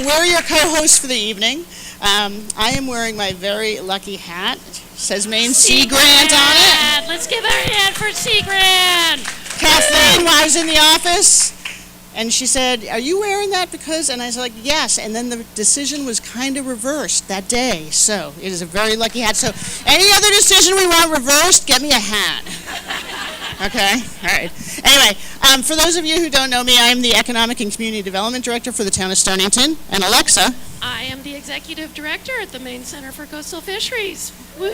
We're your co-hosts for the evening. I am wearing my very lucky hat. It says Maine Sea Grant on it. Let's give her a hand for Sea Grant. Kathleen, when I was in the office, and she said, "Are you wearing that because?" And I was like, "Yes." And then the decision was kind of reversed that day. So it is a very lucky hat. So any other decision we want reversed, get me a hat. Okay? All right. Anyway, for those of you who don't know me, I am the Economic and Community Development Director for the Town of Stonington. And Alexa. I am the Executive Director at the Maine Center for Coastal Fisheries. Woo!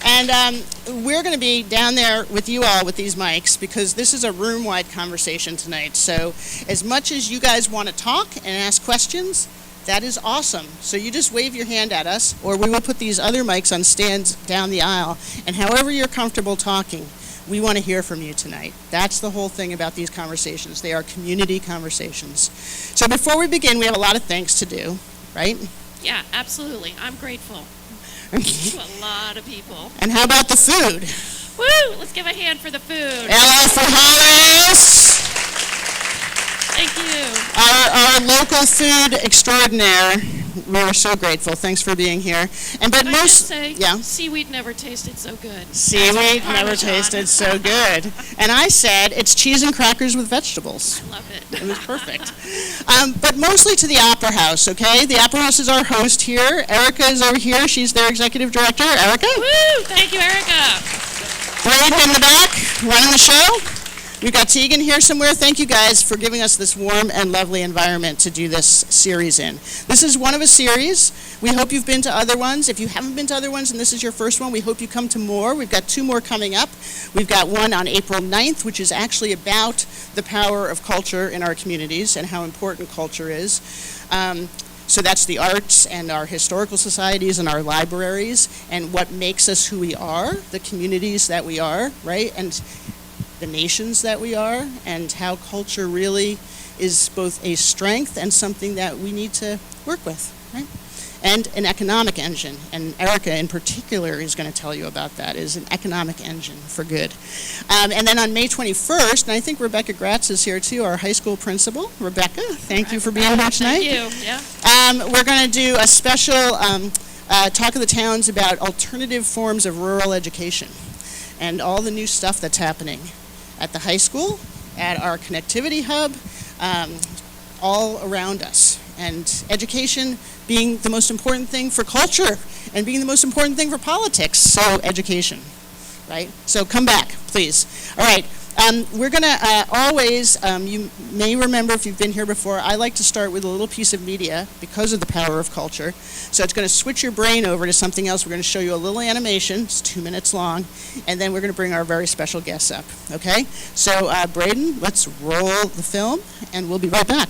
And we're going to be down there with you all with these mics because this is a room-wide conversation tonight. So as much as you guys want to talk and ask questions, that is awesome. So you just wave your hand at us, or we will put these other mics on stands down the aisle. And however you're comfortable talking, we want to hear from you tonight. That's the whole thing about these conversations. They are community conversations. So before we begin, we have a lot of thanks to do, right? Yeah, absolutely. I'm grateful to a lot of people. And how about the food? Woo! Let's give a hand for the food. Ella for Hollis. Thank you. Our local food extraordinaire. We are so grateful. Thanks for being here. And but Can most, I just say, yeah. Seaweed never tasted so good. Seaweed never tasted so good. And I said it's cheese and crackers with vegetables. I love it. It was perfect. But mostly to the Opera House, okay? The Opera House is our host here. Erica is over here. She's their executive director. Erica? Woo! Thank you, Erica. Braden in the back, running the show. We've got Tegan here somewhere. Thank you guys for giving us this warm and lovely environment to do this series in. This is one of a series. We hope you've been to other ones. If you haven't been to other ones and this is your first one, we hope you come to more. We've got 2 more coming up. We've got one on April 9th, which is actually about the power of culture in our communities and how important culture is. So that's the arts and our historical societies and our libraries and what makes us who we are, the communities that we are, right? And the nations that we are, and how culture really is both a strength and something that we need to work with, right? And an economic engine, and Erica in particular is going to tell you about that, is an economic engine for good. And then on May 21st, and I think Rebecca Gratz is here too, our high school principal. Rebecca, thank you for being here tonight. Thank you. Yeah. We're going to do a special Talk of the Towns about alternative forms of rural education and all the new stuff that's happening at the high school, at our connectivity hub, all around us. And education being the most important thing for culture and being the most important thing for politics. So education, right? So come back, please. All right. We're going to always, you may remember if you've been here before, I like to start with a little piece of media because of the power of culture. So it's going to switch your brain over to something else. We're going to show you a little animation. It's 2 minutes long. And then we're going to bring our very special guests up. Okay? So, Braden, let's roll the film, and we'll be right back.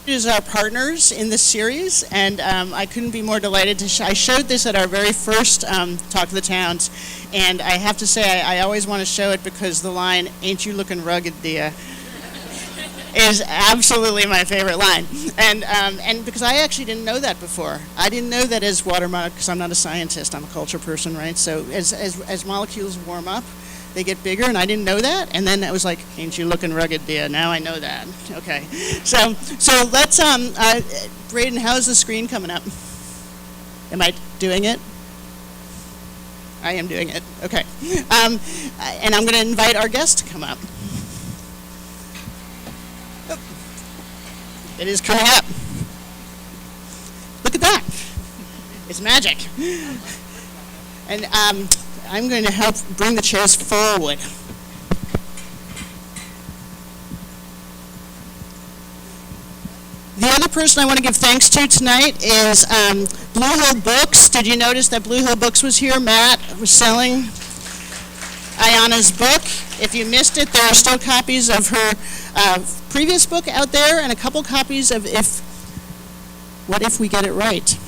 Is our partners in this series, and I couldn't be more delighted to I showed this at our very first Talk of the Towns, and I have to say I always want to show it because the line, "Ain't you looking rugged, dear," is absolutely my favorite line, and because I actually didn't know that before. I didn't know that as water molecules, because I'm not a scientist, I'm a culture person, right? So as molecules warm up, they get bigger, and I didn't know that. And then I was like, "Ain't you looking rugged, dear?" Now I know that. Okay, so let's Braden, how's the screen coming up? Am I doing it? I am doing it. Okay, and I'm going to invite our guest to come up. It is coming up. Look at that. It's magic. And I'm going to help bring the chairs forward. The other person I want to give thanks to tonight is Blue Hill Books. Did you notice that Blue Hill Books was here? Matt was selling Ayana's book. If you missed it, there are still copies of her previous book out there and a couple copies of What If We Get It Right,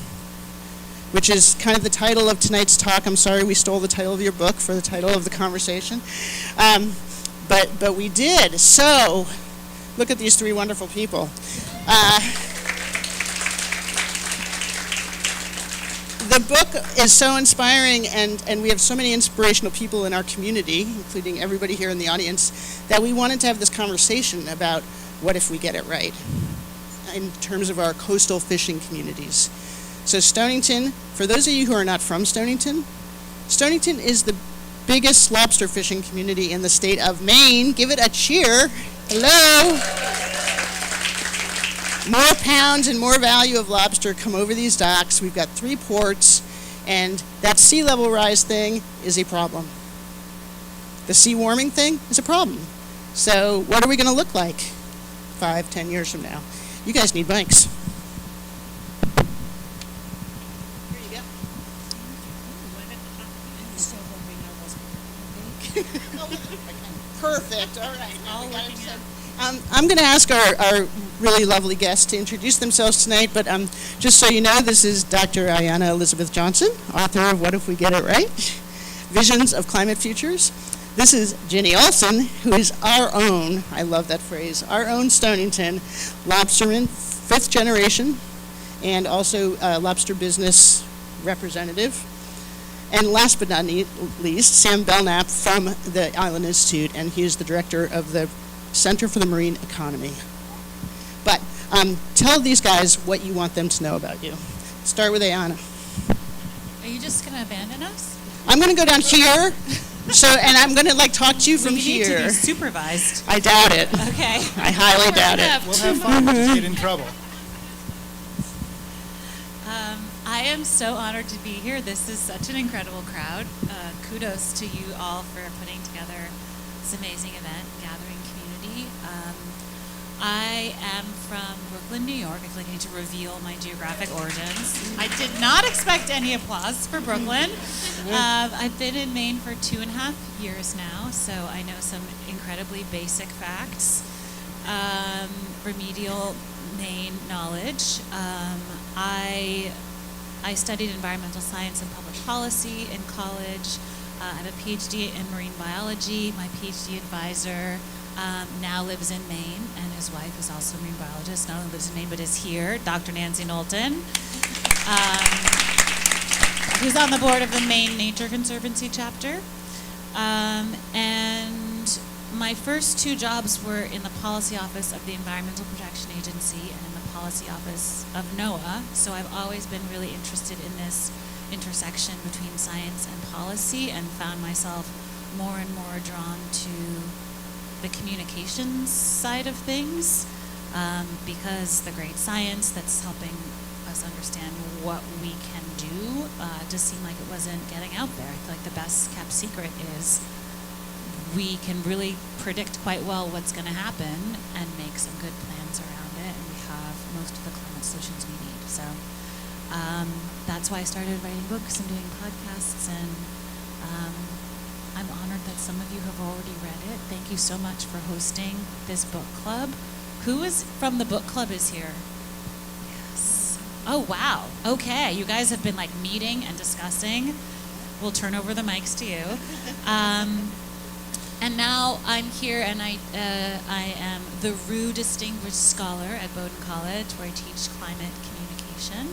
which is kind of the title of tonight's talk. I'm sorry we stole the title of your book for the title of the conversation. But we did. So, look at these three wonderful people. The book is so inspiring, and we have so many inspirational people in our community, including everybody here in the audience, that we wanted to have this conversation about what if we get it right in terms of our coastal fishing communities. So Stonington, for those of you who are not from Stonington, Stonington is the biggest lobster fishing community in the state of Maine. Give it a cheer. Hello. More pounds and more value of lobster come over these docks. We've got 3 ports, and that sea level rise thing is a problem. The sea warming thing is a problem. So what are we going to look like 5, 10 years from now? You guys need mics. Here you go. Perfect. All right. I'm going to ask our really lovely guests to introduce themselves tonight, but just so you know, this is Dr. Ayana Elizabeth Johnson, author of What If We Get It Right? Visions of Climate Futures. This is Virginia Olsen, who is our own, I love that phrase, our own Stonington lobsterman, 5th generation, and also lobster business representative. And last but not least, Sam Belknap from the Island Institute, and he is the director of the Center for the Marine Economy. But tell these guys what you want them to know about you. Start with Ayana. Are you just going to abandon us? I'm going to go down here, and I'm going to talk to you from here. We need to be supervised. I doubt it. Okay. I highly doubt it. We'll have fun, we'll just get in trouble. I am so honored to be here. This is such an incredible crowd. Kudos to you all for putting together this amazing event, gathering community. I am from Brooklyn, New York. I feel like I need to reveal my geographic origins. I did not expect any applause for Brooklyn. I've been in Maine for 2.5 years now, so I know some incredibly basic facts, remedial Maine knowledge. I studied environmental science and public policy in college. I have a PhD in marine biology. My PhD advisor now lives in Maine, and his wife is also a marine biologist. Not only lives in Maine, but is here, Dr. Nancy Knowlton, who's on the board of the Maine Nature Conservancy chapter. And my first 2 jobs were in the policy office of the Environmental Protection Agency and in the policy office of NOAA. So I've always been really interested in this intersection between science and policy, and found myself more and more drawn to the communications side of things, because the great science that's helping us understand what we can do just seemed like it wasn't getting out there. I feel like the best kept secret is we can really predict quite well what's going to happen and make some good plans around it, and we have most of the climate solutions we need. So that's why I started writing books and doing podcasts, and I'm honored that some of you have already read it. Thank you so much for hosting this book club. Who is from the book club is here? Yes. Oh, wow. Okay. You guys have been like meeting and discussing. We'll turn over the mics to you. And now I'm here, and I am the Rue Distinguished Scholar at Bowdoin College, where I teach climate communication.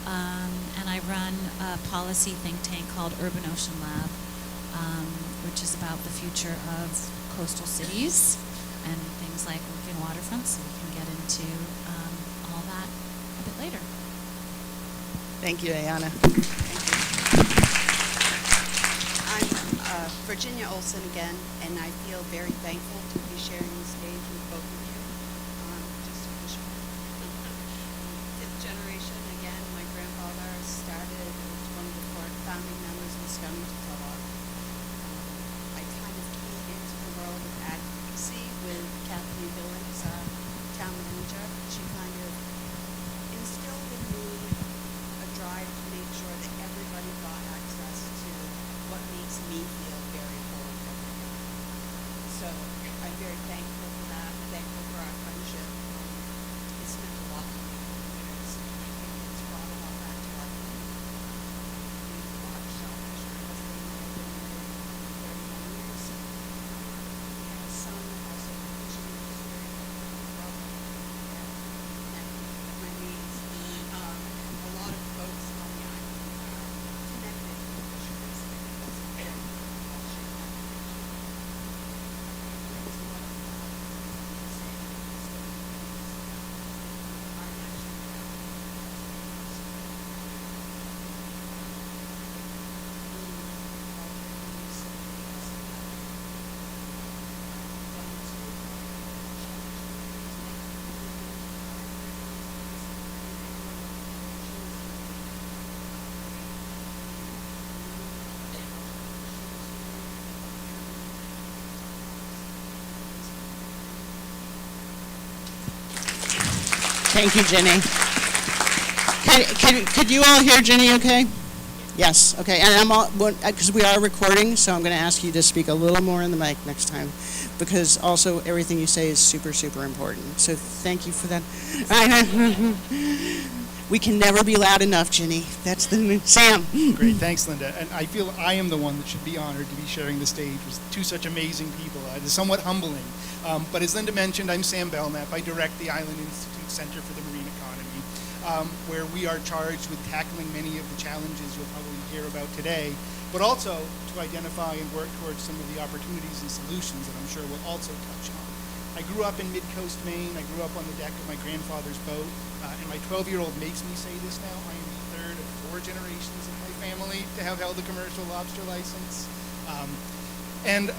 And I run a policy think tank called Urban Ocean Lab, which is about the future of coastal cities and things like working waterfronts. So we can get into all that a bit later. Thank you, Ayana. I'm Virginia Olsen again, and I feel very thankful to be sharing the stage with both of you. Just a fisherman. Fifth generation again. My grandfather started as one of the founding members of the Stonington Co-op. I kind of came into the world of advocacy with Kathleen Billings, town manager. She kind of instilled in me a drive to make sure that everybody got access to what makes me feel very whole every day. So I'm very thankful for that, thankful for our friendship. It's meant a lot to me over the years. I think it's brought a lot back to our family. We've watched Shellfish, my husband and I have been married for 31 years. We have a son also in the fishing industry, a brother, and my niece. A lot of folks on the island are connected to the fisheries. Thank you, Ginny. Could you all hear Ginny okay? Yes, okay. And because we are recording, so I'm going to ask you to speak a little more in the mic next time, because also everything you say is super, super important. So thank you for that. We can never be loud enough, Ginny. That's the Sam. Great, thanks, Linda. And I feel I am the one that should be honored to be sharing the stage with two such amazing people. It is somewhat humbling. But as Linda mentioned, I'm Sam Belknap. I direct the Island Institute Center for the Marine Economy, where we are charged with tackling many of the challenges you'll probably hear about today, but also to identify and work towards some of the opportunities and solutions that I'm sure we'll also touch on. I grew up in mid-coast Maine. I grew up on the deck of my grandfather's boat, and my 12-year-old makes me say this now. I am the third of 4 generations of my family to have held a commercial lobster license. And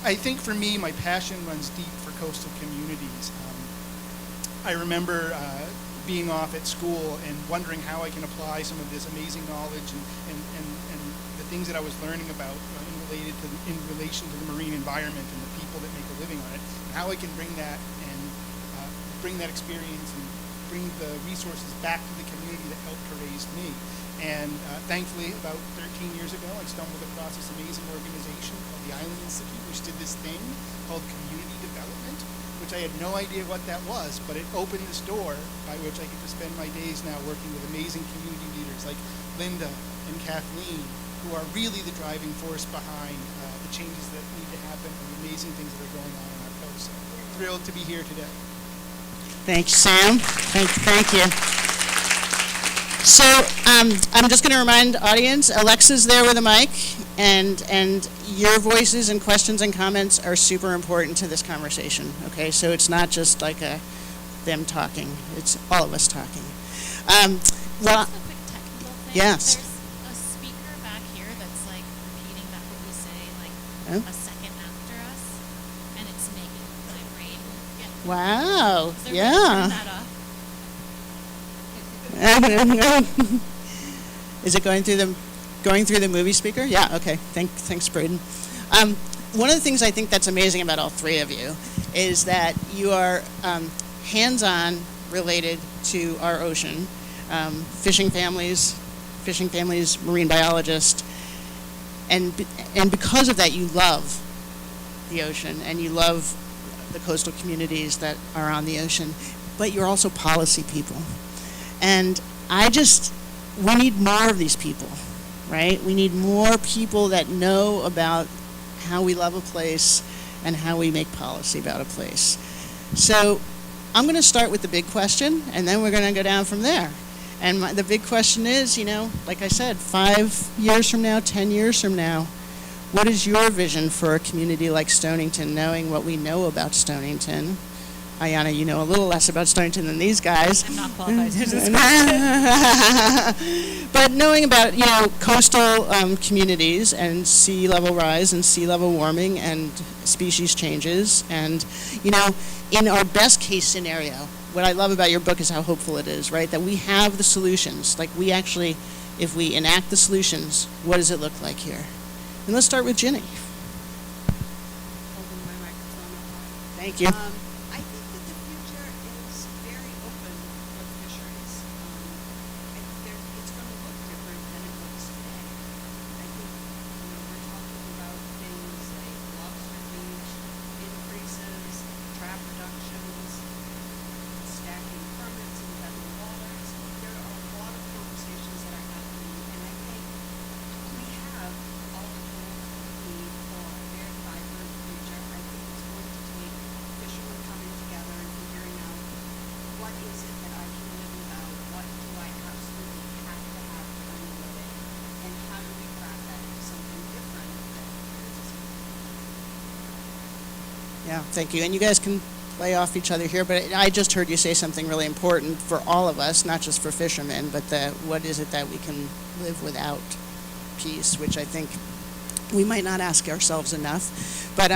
I think for me, my passion runs deep for coastal communities. I remember being off at school and wondering how I can apply some of this amazing knowledge and the things that I was learning about in relation to the marine environment and the people that make a living on it, and how I can bring that and bring that experience and bring the resources back to the community that helped to raise me. And thankfully, about 13 years ago, I stumbled across this amazing organization called the Island Institute, which did this thing called community development, which I had no idea what that was, but it opened this door by which I get to spend my days now working with amazing community leaders like Linda and Kathleen, who are really the driving force behind the changes that need to happen and the amazing things that are going on our coast. So thrilled to be here today. Thanks, Sam. Thank you. So I'm just going to remind the audience, Alexa's there with a mic, and your voices and questions and comments are super important to this conversation, okay? So it's not just like them talking, it's all of us talking. Well, Just a quick technical thing. Yes. There's a speaker back here that's like repeating back what we say like Oh. a second after us, and it's making my brain get. wow, Is there a way to turn that off? Is it going through the movie speaker? Yeah, okay. Thanks, Braden. One of the things I think that's amazing about all three of you is that you are hands-on related to our ocean, fishing families, marine biologists, and because of that, you love the ocean and you love the coastal communities that are on the ocean, but you're also policy people. And we need more of these people, right? We need more people that know about how we love a place and how we make policy about a place. So I'm going to start with the big question, and then we're going to go down from there. And the big question is, like I said, 5 years from now, 10 years from now, what is your vision for a community like Stonington, knowing what we know about Stonington? Ayana, you know a little less about Stonington than these guys. I'm not qualified to answer this question. But knowing about, coastal communities and sea level rise and sea level warming and species changes. And, in our best case scenario, what I love about your book is how hopeful it is, right? That we have the solutions. Like we actually, if we enact the solutions, what does it look like here? And let's start with Ginny. Holding my microphone up high. Thank you. I think that the future is very open for fisheries. It's going to look different than it looks today. I think we're talking about things like lobster beach increases, trap reductions, stacking permits in federal waters. There are a lot of conversations that are happening, and I think we have all the tools we need for a very vibrant future. I think it's going to take fishermen coming together and figuring out what is it that I can live without, what do I absolutely have to have to earn a living, and how do we craft that into something different that is Yeah, thank you. And you guys can play off each other here, but I just heard you say something really important for all of us, not just for fishermen, but what is it that we can live without piece, which I think we might not ask ourselves enough. But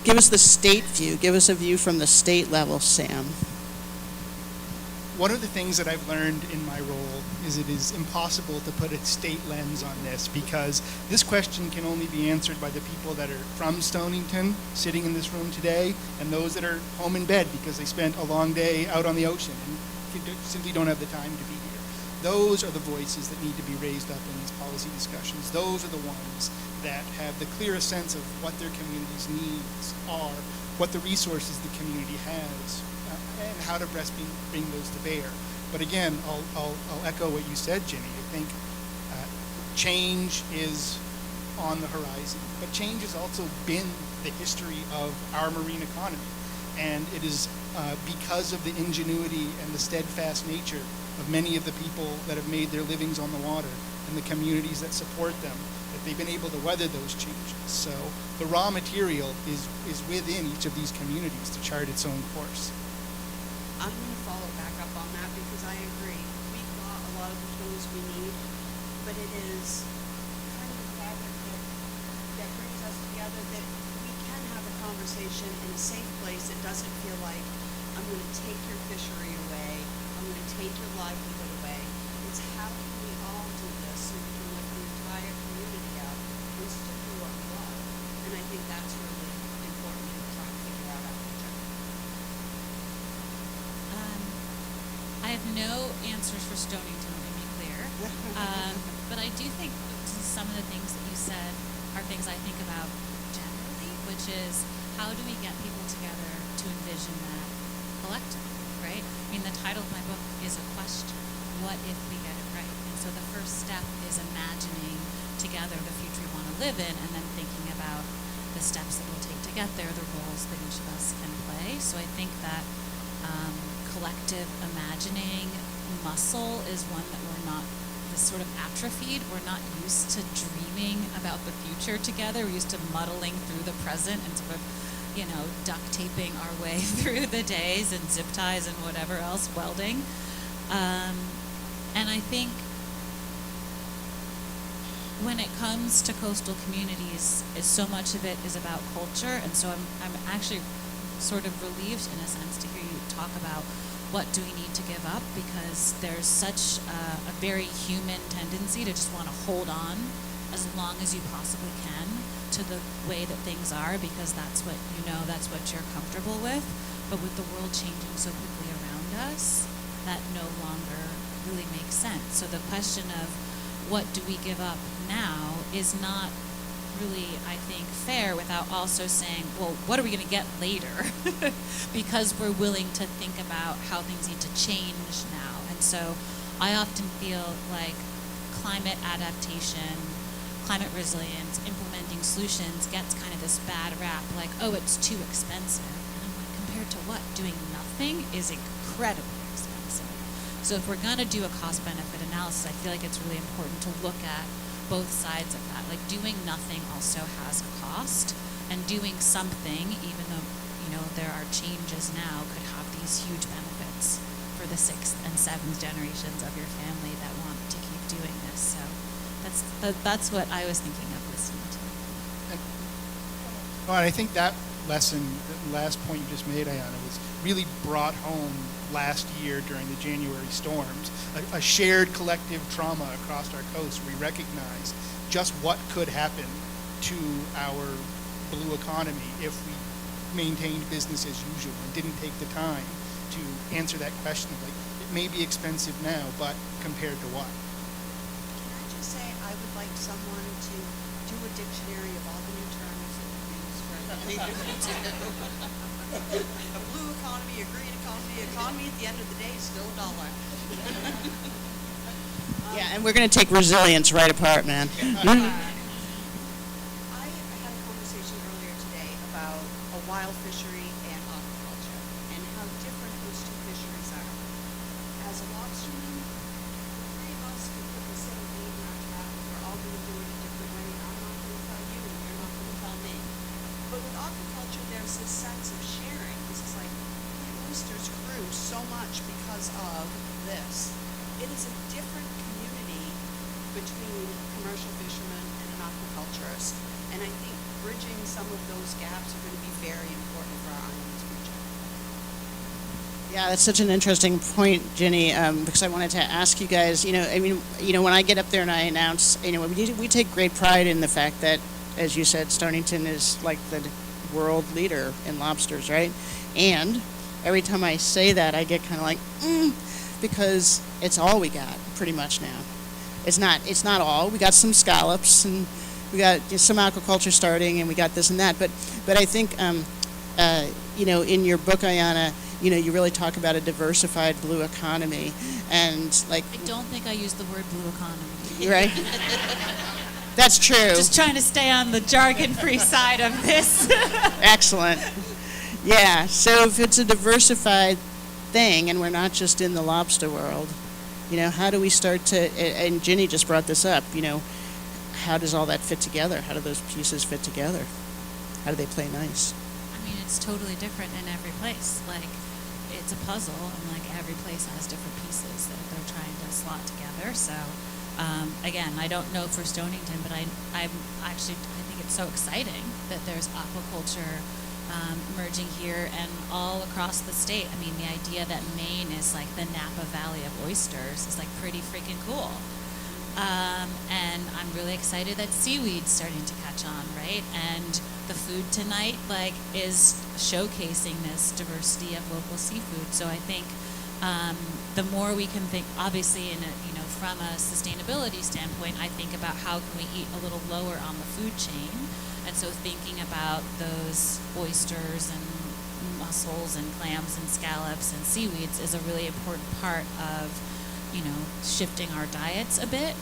give us the state view. Give us a view from the state level, Sam. One of the things that I've learned in my role is it is impossible to put a state lens on this, because this question can only be answered by the people that are from Stonington, sitting in this room today, and those that are home in bed because they spent a long day out on the ocean and simply don't have the time to be here. Those are the voices that need to be raised up in these policy discussions. Those are the ones that have the clearest sense of what their community's needs are, what the resources the community has, and how to best bring those to bear. But again, I'll echo what you said, Ginny. I think change is on the horizon, but change has also been the history of our marine economy. And it is because of the ingenuity and the steadfast nature of many of the people that have made their livings on the water and the communities that support them that they've been able to weather those changes. So the raw material is within each of these communities to chart its own course. I'm going to follow back up on that because I agree. We've got a lot of the tools we need, but it is kind of the fabric that brings us together that we can have a conversation in a safe place. It doesn't feel like I'm going to take your fishery away, I'm going to take your livelihood away. It's how can we all do this so we can lift the entire community up and still do what we love. And I think that's really important in trying to figure out our future. I have no answers for Stonington, to be clear. But I do think some of the things that you said are things I think about generally, which is how do we get people together to envision that collectively, right? I mean, the title of my book is a question. What if we get it right? And so the first step is imagining together the future we want to live in, and then thinking about the steps that we'll take to get there, the roles that each of us can play. So I think that collective imagining muscle is one that we're not, this sort of atrophied. We're not used to dreaming about the future together. We're used to muddling through the present and sort of, duct taping our way through the days and zip ties and whatever else, welding. And I think when it comes to coastal communities, so much of it is about culture. And so I'm actually sort of relieved in a sense to hear you talk about what do we need to give up, because there's such a very human tendency to just want to hold on as long as you possibly can to the way that things are, because that's what that's what you're comfortable with. But with the world changing so quickly around us, that no longer really makes sense. So the question of what do we give up now is not really, I think, fair without also saying, well, what are we going to get later? Because we're willing to think about how things need to change now. And so I often feel like climate adaptation, climate resilience, implementing solutions gets kind of this bad rap, like, oh, it's too expensive. And I'm like, compared to what? Doing nothing is incredibly expensive. So if we're going to do a cost-benefit analysis, I feel like it's really important to look at both sides of that. Like, doing nothing also has a cost, and doing something, even though, there are changes now, could have these huge benefits for the 6th and 7th generations of your family that want to keep doing this. So that's what I was thinking of listening to. Well, and I think that lesson, the last point you just made, Ayana, was really brought home last year during the January storms, a shared collective trauma across our coast. We recognized just what could happen to our blue economy if we maintained business as usual and didn't take the time to answer that question of, like, it may be expensive now, but compared to what? Can I just say I would like someone to do a dictionary of all the new terms that we use for a blue economy, a green economy. Economy at the end of the day is still a dollar. Yeah, and we're going to take resilience right apart, man. I had a conversation earlier today about a wild fishery and aquaculture and how different those two fisheries are. As a lobsterman, the three of us can put the same bait in our trap, and we're all going to do it a different way. I'm not going to tell you, and you're not going to tell me. But with aquaculture, there's this sense of sharing. This is like, the oysters grew so much because of this. It is a different community between commercial fishermen and an aquaculturist. And I think bridging some of those gaps are going to be very important for our island's future. Yeah, that's such an interesting point, Ginny, because I wanted to ask you guys, when I get up there and I announce, we take great pride in the fact that, as you said, Stonington is like the world leader in lobsters, right? And every time I say that, I get kind of like, because it's all we got, pretty much now. It's not all. We got some scallops, and we got some aquaculture starting, and we got this and that. But I think, in your book, Ayana, you really talk about a diversified blue economy, and like. I don't think I used the word blue economy. Right. That's true. Just trying to stay on the jargon-free side of this. Excellent. Yeah. So if it's a diversified thing, and we're not just in the lobster world, how do we start to? And Ginny just brought this up. How does all that fit together? How do those pieces fit together? How do they play nice? I mean, it's totally different in every place. Like, it's a puzzle, and like every place has different pieces that they're trying to slot together. So, again, I don't know for Stonington, but I think it's so exciting that there's aquaculture emerging here and all across the state. I mean, the idea that Maine is like the Napa Valley of oysters is like pretty freaking cool. And I'm really excited that seaweed's starting to catch on, right? And the food tonight is showcasing this diversity of local seafood. So I think the more we can think, obviously, from a sustainability standpoint, I think about how can we eat a little lower on the food chain. And so thinking about those oysters and mussels and clams and scallops and seaweeds is a really important part of, shifting our diets a bit.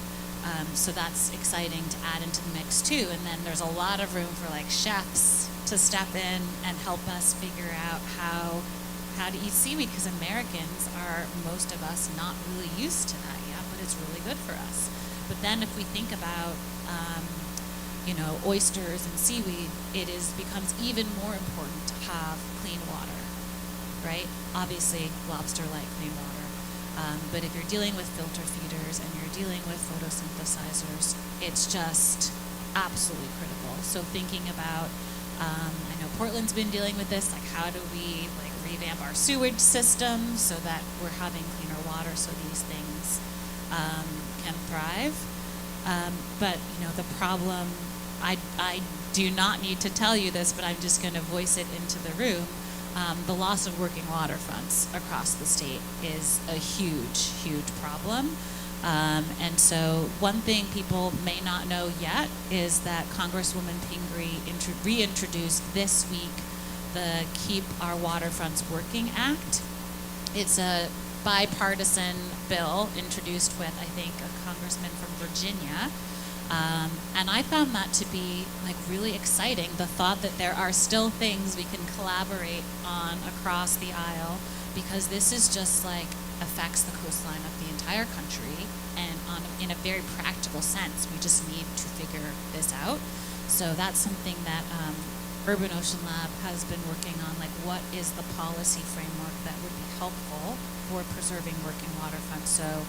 So that's exciting to add into the mix too. And then there's a lot of room for chefs to step in and help us figure out how to eat seaweed, because Americans are, most of us, not really used to that yet, but it's really good for us. But then if we think about oysters and seaweed, it becomes even more important to have clean water, right? Obviously, lobster like clean water. But if you're dealing with filter feeders and you're dealing with photosynthesizers, it's just absolutely critical. So thinking about, I know Portland's been dealing with this, how do we revamp our sewage system so that we're having cleaner water so these things can thrive. But the problem, I do not need to tell you this, but I'm just going to voice it into the room. The loss of working waterfronts across the state is a huge, huge problem. And so one thing people may not know yet is that Congresswoman Pingree reintroduced this week the Keep Our Waterfronts Working Act. It's a bipartisan bill introduced with, I think, a congressman from Virginia. And I found that to be like really exciting, the thought that there are still things we can collaborate on across the aisle, because this is just like affects the coastline of the entire country, and in a very practical sense, we just need to figure this out. So that's something that Urban Ocean Lab has been working on, like what is the policy framework that would be helpful for preserving working waterfront. So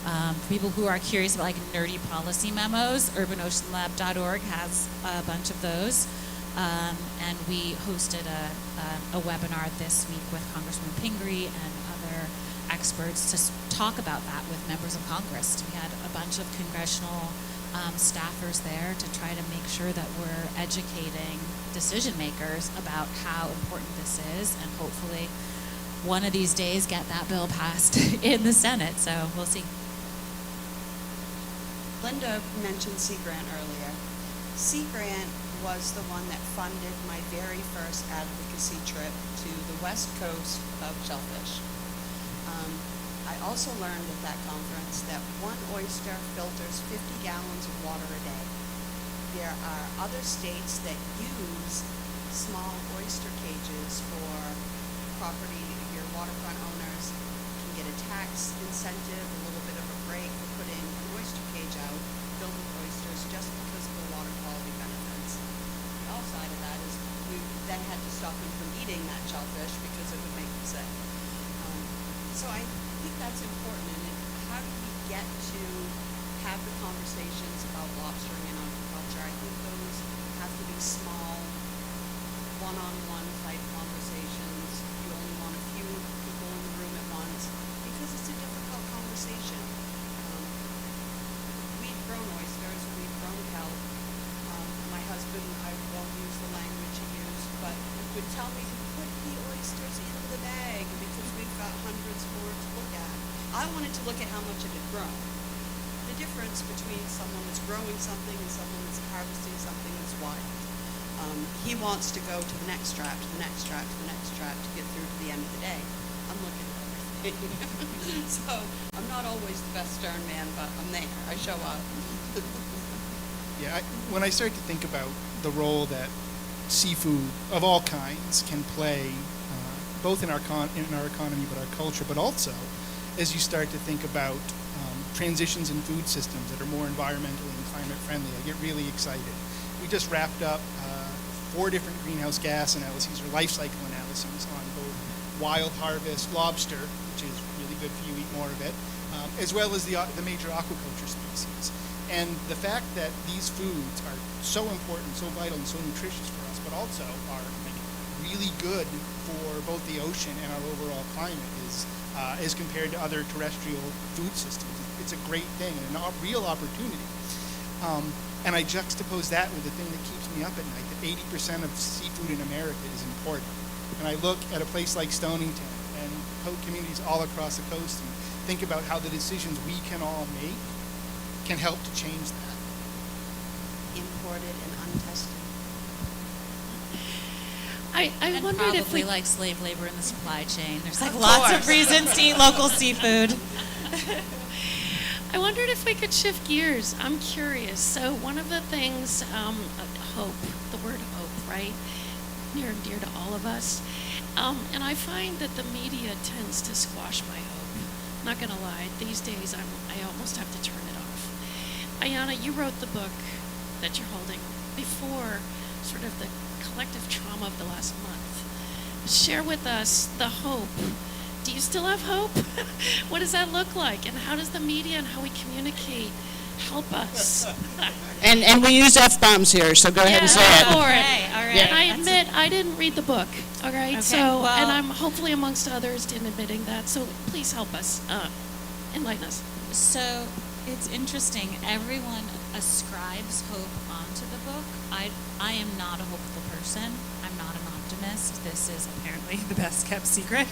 for people who are curious about like nerdy policy memos, urbanoceanlab.org has a bunch of those. And we hosted a webinar this week with Congressman Pingree and other experts to talk about that with members of Congress. We had a bunch of congressional staffers there to try to make sure that we're educating decision makers about how important this is, and hopefully one of these days get that bill passed in the Senate. So we'll see. Linda mentioned Sea Grant earlier. Sea Grant was the one that funded my very first advocacy trip to the west coast of shellfish. I also learned at that conference that one oyster filters 50 gallons of water a day. There are other states that use small oyster cages for property. Your waterfront owners can get a tax incentive, a little bit of a break for putting an oyster cage out filled with oysters just because of the water quality benefits. The upside of that is we then had to stop them from eating that shellfish because it would make them sick. So I think that's important. And how do we get to have the conversations about lobstering and aquaculture? I think those have to be small, one-on-one type conversations. You only want a few people in the room at once because it's a difficult conversation. We've grown oysters, we've grown kelp. My husband, I won't use the language he used, but would tell me to put the oysters in the bag because we've got hundreds more to look at. I wanted to look at how much it had grown. The difference between someone that's growing something and someone that's harvesting something is wild. He wants to go to the next trap, to the next trap, to the next trap to get through to the end of the day. I'm looking at everything. So I'm not always the best stern man, but I'm there. I show up. Yeah, when I start to think about the role that seafood of all kinds can play, both in our economy, but our culture, but also as you start to think about transitions in food systems that are more environmentally and climate friendly, I get really excited. We just wrapped up 4 different greenhouse gas analyses or life cycle analyses on both wild harvest lobster, which is really good for you, eat more of it, as well as the major aquaculture species. And the fact that these foods are so important, so vital, and so nutritious for us, but also are really good for both the ocean and our overall climate is, as compared to other terrestrial food systems. It's a great thing and a real opportunity. And I juxtapose that with the thing that keeps me up at night, that 80% of seafood in America is imported. And I look at a place like Stonington and communities all across the coast and think about how the decisions we can all make can help to change that. Imported and untested. I And wondered if probably we like slave labor in the supply chain. There's like Of lots course. of reasons to eat local seafood. I wondered if we could shift gears. I'm curious. So one of the things, hope, the word hope, right? Near and dear to all of us. And I find that the media tends to squash my hope. I'm not going to lie. These days, I almost have to turn it off. Ayana, you wrote the book that you're holding before sort of the collective trauma of the last month. Share with us the hope. Do you still have hope? What does that look like? And how does the media and how we communicate help us? And we use F-bombs here, so go ahead and say it. All right. And I admit, I didn't read the book, all right? Okay, So, well- and I'm hopefully amongst others in admitting that. So please help us, enlighten us. So it's interesting. Everyone ascribes hope onto the book. I am not a hopeful person. I'm not an optimist. This is apparently the best kept secret.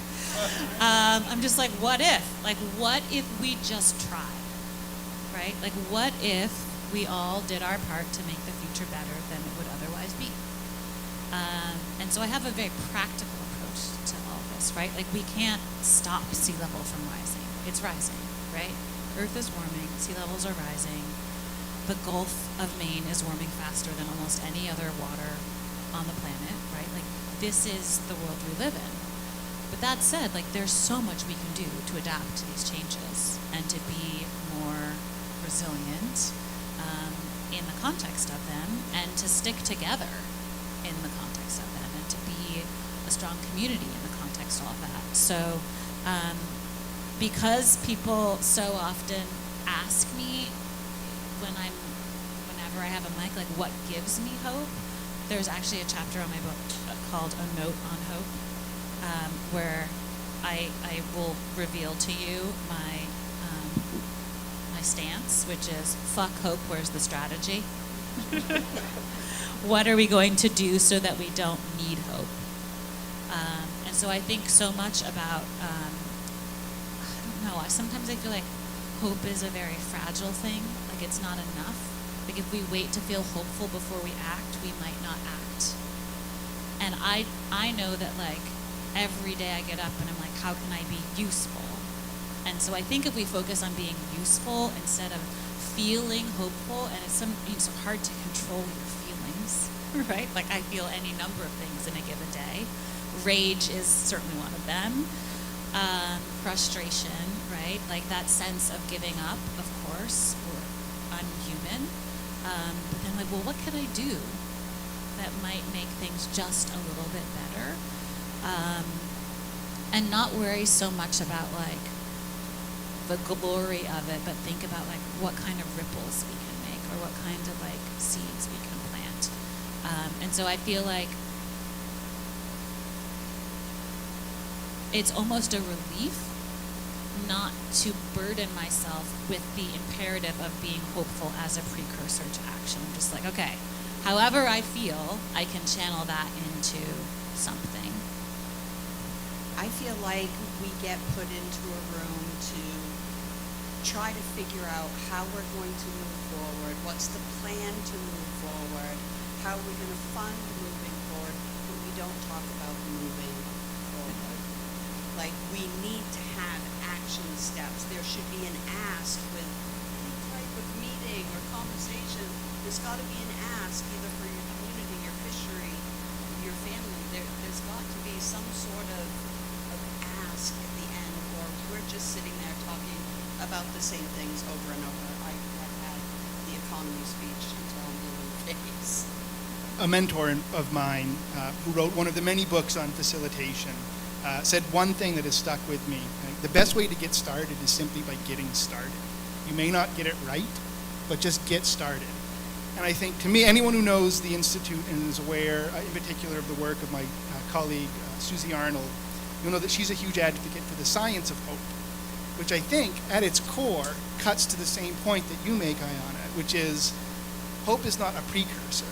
I'm just like, what if? Like, what if we just tried? right? Like, what if we all did our part to make the future better than it would otherwise be? And so I have a very practical approach to all this, right? Like, we can't stop sea level from rising. It's rising, right? Earth is warming, sea levels are rising. The Gulf of Maine is warming faster than almost any other water on the planet, right? Like, this is the world we live in. But that said, like, there's so much we can do to adapt to these changes and to be more resilient in the context of them, and to stick together in the context of them, and to be a strong community in the context of all of that. So because people so often ask me whenever I have a mic, like, what gives me hope, there's actually a chapter on my book called A Note on Hope, where I will reveal to you my stance, which is fuck hope, where's the strategy? What are we going to do so that we don't need hope? And so I think so much about, I don't know, sometimes I feel like hope is a very fragile thing, like it's not enough. Like, if we wait to feel hopeful before we act, we might not act. And I know that, like, every day I get up and I'm like, how can I be useful? And so I think if we focus on being useful instead of feeling hopeful, and it's so hard to control your feelings, right? Like, I feel any number of things in a given day. Rage is certainly one of them. Frustration, right? Like, that sense of giving up, of course, or I'm human. But then, like, well, what can I do that might make things just a little bit better? And not worry so much about, like, the glory of it, but think about, like, what kind of ripples we can make, or what kind of, like, seeds we can plant. And so I feel like it's almost a relief not to burden myself with the imperative of being hopeful as a precursor to action. I'm just like, okay, however I feel, I can channel that into something. I feel like we get put into a room to try to figure out how we're going to move forward, what's the plan to move forward, how we're going to fund moving forward, but we don't talk about moving forward. Like, we need to have action steps. There should be an ask with any type of meeting or conversation. There's got to be an ask, either for your community, your fishery, your family. There's got to be some sort of ask at the end, or we're just sitting there talking about the same things over and over. I have had the economy speech until I'm blue in the face. A mentor of mine who wrote one of the many books on facilitation said one thing that has stuck with me. The best way to get started is simply by getting started. You may not get it right, but just get started. And I think, to me, anyone who knows the Institute and is aware, in particular, of the work of my colleague, Susie Arnold, you'll know that she's a huge advocate for the science of hope, which I think, at its core, cuts to the same point that you make, Ayana, which is hope is not a precursor.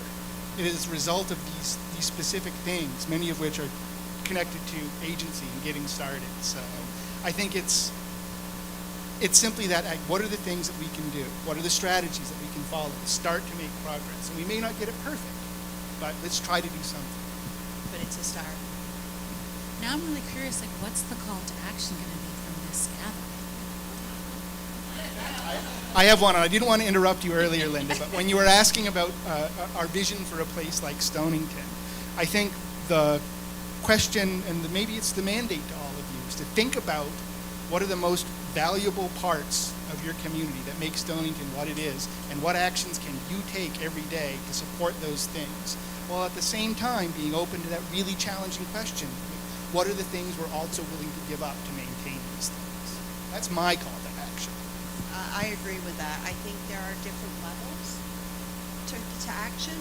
It is a result of these specific things, many of which are connected to agency and getting started. So I think it's simply that, what are the things that we can do? What are the strategies that we can follow to start to make progress? And we may not get it perfect, but let's try to do something. But it's a start. Now I'm really curious, like, what's the call to action going to be from this gathering? I have one, and I didn't want to interrupt you earlier, Linda, but when you were asking about our vision for a place like Stonington, I think the question, and maybe it's the mandate to all of you, is to think about what are the most valuable parts of your community that make Stonington what it is, and what actions can you take every day to support those things, while at the same time being open to that really challenging question. What are the things we're also willing to give up to maintain these things? That's my call to action. I agree with that. I think there are different levels to action,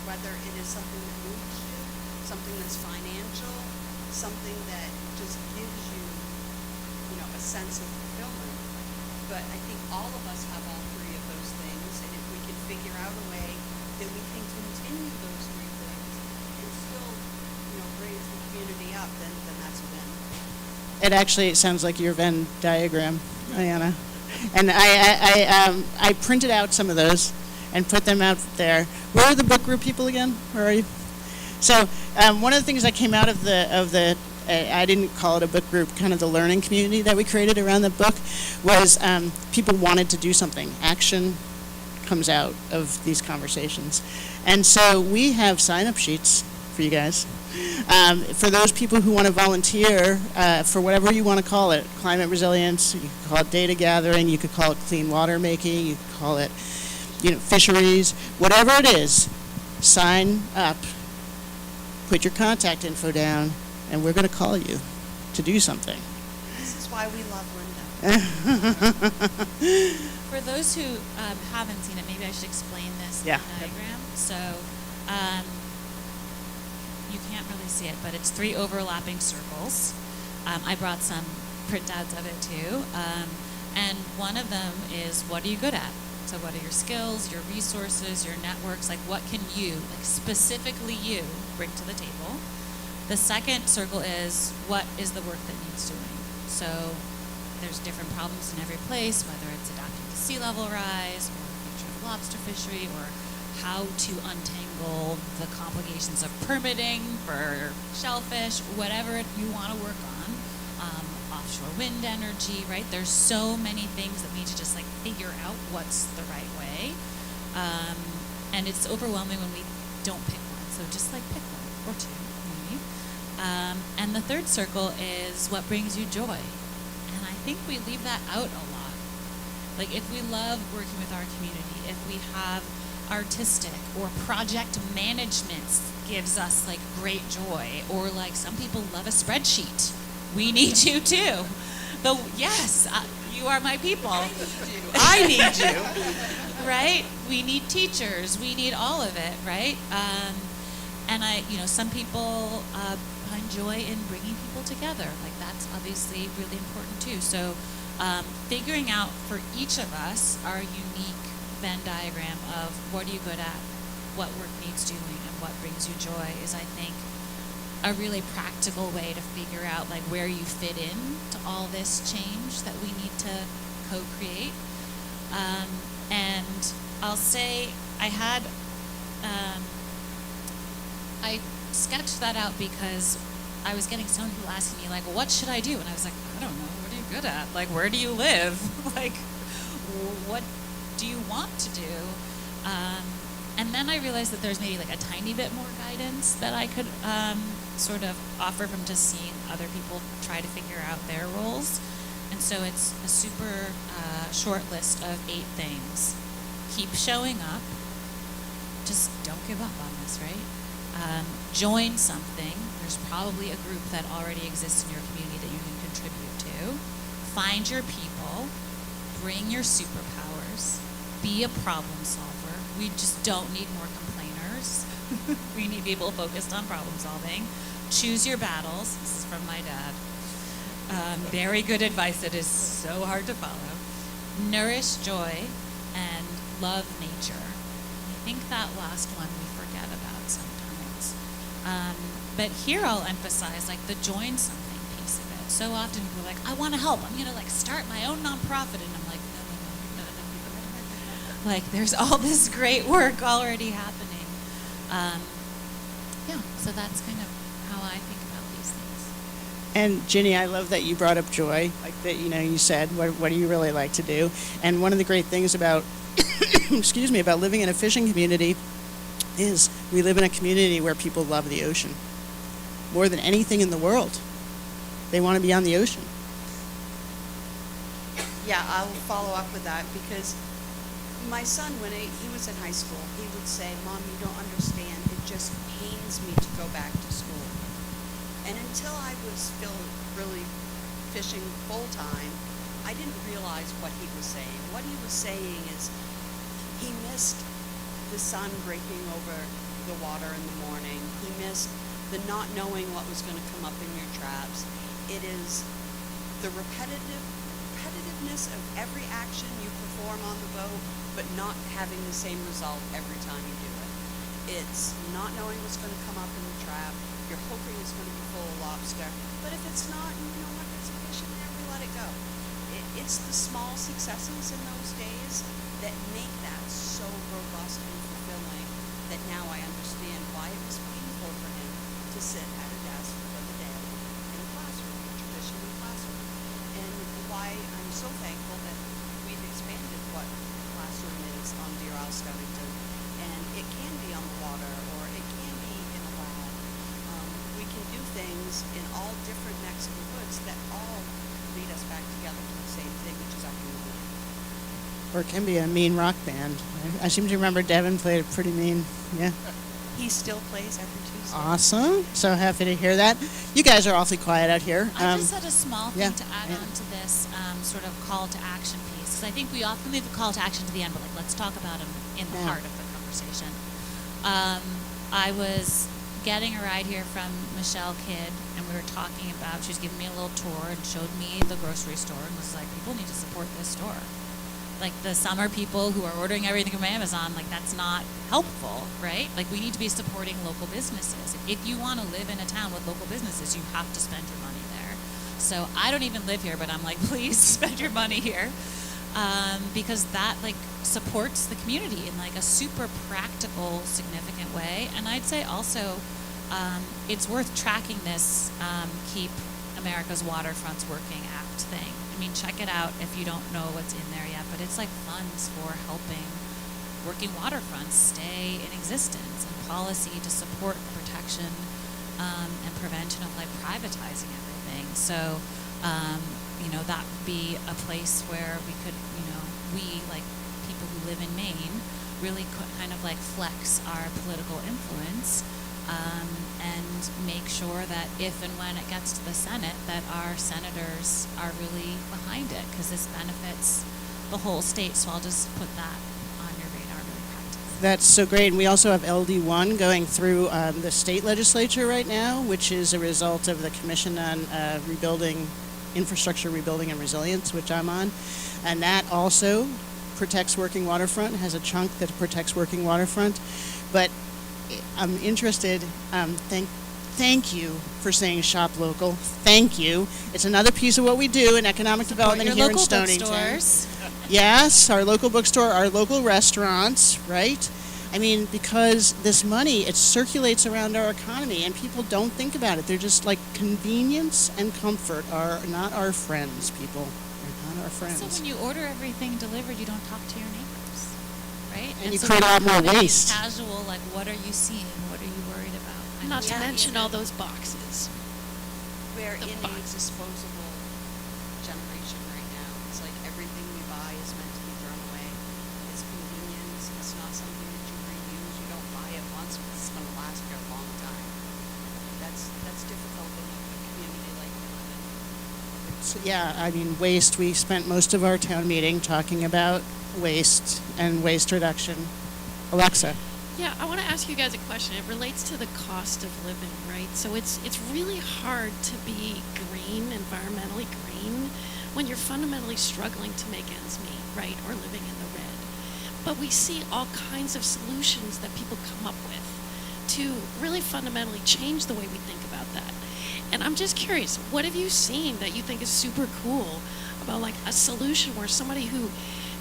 whether it is something that moves you, something that's financial, something that just gives you, a sense of fulfillment. But I think all of us have all three of those things, and if we can figure out a way that we can continue those three things and still, raise the community up, then that's a win. It actually sounds like your Venn diagram, Ayana. And I printed out some of those and put them out there. Where are the book group people again? Where are you? So one of the things that came out of the I didn't call it a book group, kind of the learning community that we created around the book, was people wanted to do something. Action comes out of these conversations. And so we have sign-up sheets for you guys. For those people who want to volunteer for whatever you want to call it, climate resilience, you could call it data gathering, you could call it clean water making, you could call it fisheries, whatever it is, sign up, put your contact info down, and we're going to call you to do something. This is why we love Linda. For those who haven't seen it, maybe I should explain this Yeah. diagram. So you can't really see it, but it's 3 overlapping circles. I brought some printouts of it too. And one of them is, what are you good at? So what are your skills, your resources, your networks? Like, what can you, like specifically you, bring to the table? The second circle is, what is the work that needs doing? So there's different problems in every place, whether it's adapting to sea level rise, or the future of the lobster fishery, or how to untangle the complications of permitting for shellfish, whatever you want to work on. Offshore wind energy, right? There's so many things that we need to just like figure out what's the right way. And it's overwhelming when we don't pick one. So just like pick one or two, maybe. And the third circle is what brings you joy. And I think we leave that out a lot. Like, if we love working with our community, if we have artistic or project management gives us like great joy, or like some people love a spreadsheet. We need you too. Yes, you are my people. I need you. Right? We need teachers. We need all of it, right? And some people find joy in bringing people together. Like, that's obviously really important too. So figuring out for each of us our unique Venn diagram of what are you good at, what work needs doing, and what brings you joy is, I think, a really practical way to figure out like where you fit in to all this change that we need to co-create. And I'll say I sketched that out because I was getting so many people asking me like, well, what should I do? And I was like, I don't know, what are you good at? Like, where do you live? Like, what do you want to do? And then I realized that there's maybe like a tiny bit more guidance that I could sort of offer from just seeing other people try to figure out their roles. And so it's a super short list of 8 things. Keep showing up. Just don't give up on this, right? Join something. There's probably a group that already exists in your community that you can contribute to. Find your people. Bring your superpowers. Be a problem solver. We just don't need more complainers. We need people focused on problem solving. Choose your battles. This is from my dad. Very good advice that is so hard to follow. Nourish joy and love nature. I think that last one we forget about sometimes. But here I'll emphasize like the join something piece of it. So often people are like, I want to help. I'm going to like start my own nonprofit. And I'm like, no. Like, there's all this great work already happening. So that's kind of how I think about these things. And Ginny, I love that you brought up joy, like that, you said, what do you really like to do? And one of the great things about, about living in a fishing community is we live in a community where people love the ocean more than anything in the world. They want to be on the ocean. Yeah, I'll follow up with that because my son, when he was in high school, he would say, Mom, you don't understand. It just pains me to go back to school. And until I was still really fishing full time, I didn't realize what he was saying. What he was saying is he missed the sun breaking over the water in the morning. He missed the not knowing what was going to come up in your traps. It is the repetitiveness of every action you perform on the boat, but not having the same result every time you do it. It's not knowing what's going to come up in the trap. You're hoping it's going to be full of lobster, but if it's not, and you know what, there's a fish in there, we let it go. It it's the small successes in those days that make that so robust and fulfilling that now I understand why it was painful for him to sit at a desk for the day in a classroom, a traditional classroom, and why I'm so thankful that we've expanded what a classroom is on Deer Isle-Stonington, and it can be on the water or it can be in a lab. We can do things in all different necks of the woods that all lead us back together to the same thing, which is our community. Or it can be a mean rock band. I seem to remember Devin played a pretty mean, yeah. He still plays every Tuesday. Awesome. So happy to hear that. You guys are awfully quiet out here. I just had a small thing yeah, to add yeah. on to this sort of call to action piece, because I think we often leave the call to action to the end, but like let's talk about them in the Yeah. heart of the conversation. I was getting a ride here from Michelle Kidd, and we were talking about, she was giving me a little tour and showed me the grocery store and was like, people need to support this store. Like the summer people who are ordering everything from Amazon, like that's not helpful, right? Like we need to be supporting local businesses. If you want to live in a town with local businesses, you have to spend your money there. So I don't even live here, but I'm like, please spend your money here. Because that like supports the community in like a super practical, significant way. And I'd say also it's worth tracking this Keep America's Waterfronts Working Act thing. I mean, check it out if you don't know what's in there yet, but it's like funds for helping working waterfronts stay in existence and policy to support the protection and prevention of like privatizing everything. So, that would be a place where we could, we like people who live in Maine really could kind of like flex our political influence and make sure that if and when it gets to the Senate, that our senators are really behind it, because this benefits the whole state. So I'll just put that on your radar really practically. That's so great. And we also have LD1 going through the state legislature right now, which is a result of the Commission on Infrastructure Rebuilding and Resilience, which I'm on. And that also protects working waterfront, has a chunk that protects working waterfront. But I'm interested, thank you for saying shop local. Thank you. It's another piece of what we do in economic development here in Stonington. Bookstores. Yes, our local bookstore, our local restaurants, right? I mean, because this money, it circulates around our economy and people don't think about it. They're just like convenience and comfort are not our friends, people. They're not our friends. So when you order everything delivered, you don't talk to your neighbors, right? And you so create a lot more when it's waste. Casual, like what are you seeing? What are you worried about? Not to Yeah. mention all those boxes. We're The in a box. disposable generation right now. It's like everything we buy is meant to be thrown away. It's convenience. It's not something that you reuse. You don't buy it once, but it's going to last you a long time. That's difficult in a community like we live in. So, yeah, I mean, waste. We spent most of our town meeting talking about waste and waste reduction. Alexa. Yeah, I want to ask you guys a question. It relates to the cost of living, right? So it's really hard to be green, environmentally green, when you're fundamentally struggling to make ends meet, right? Or living in the red. But we see all kinds of solutions that people come up with to really fundamentally change the way we think about that. And I'm just curious, what have you seen that you think is super cool about like a solution where somebody who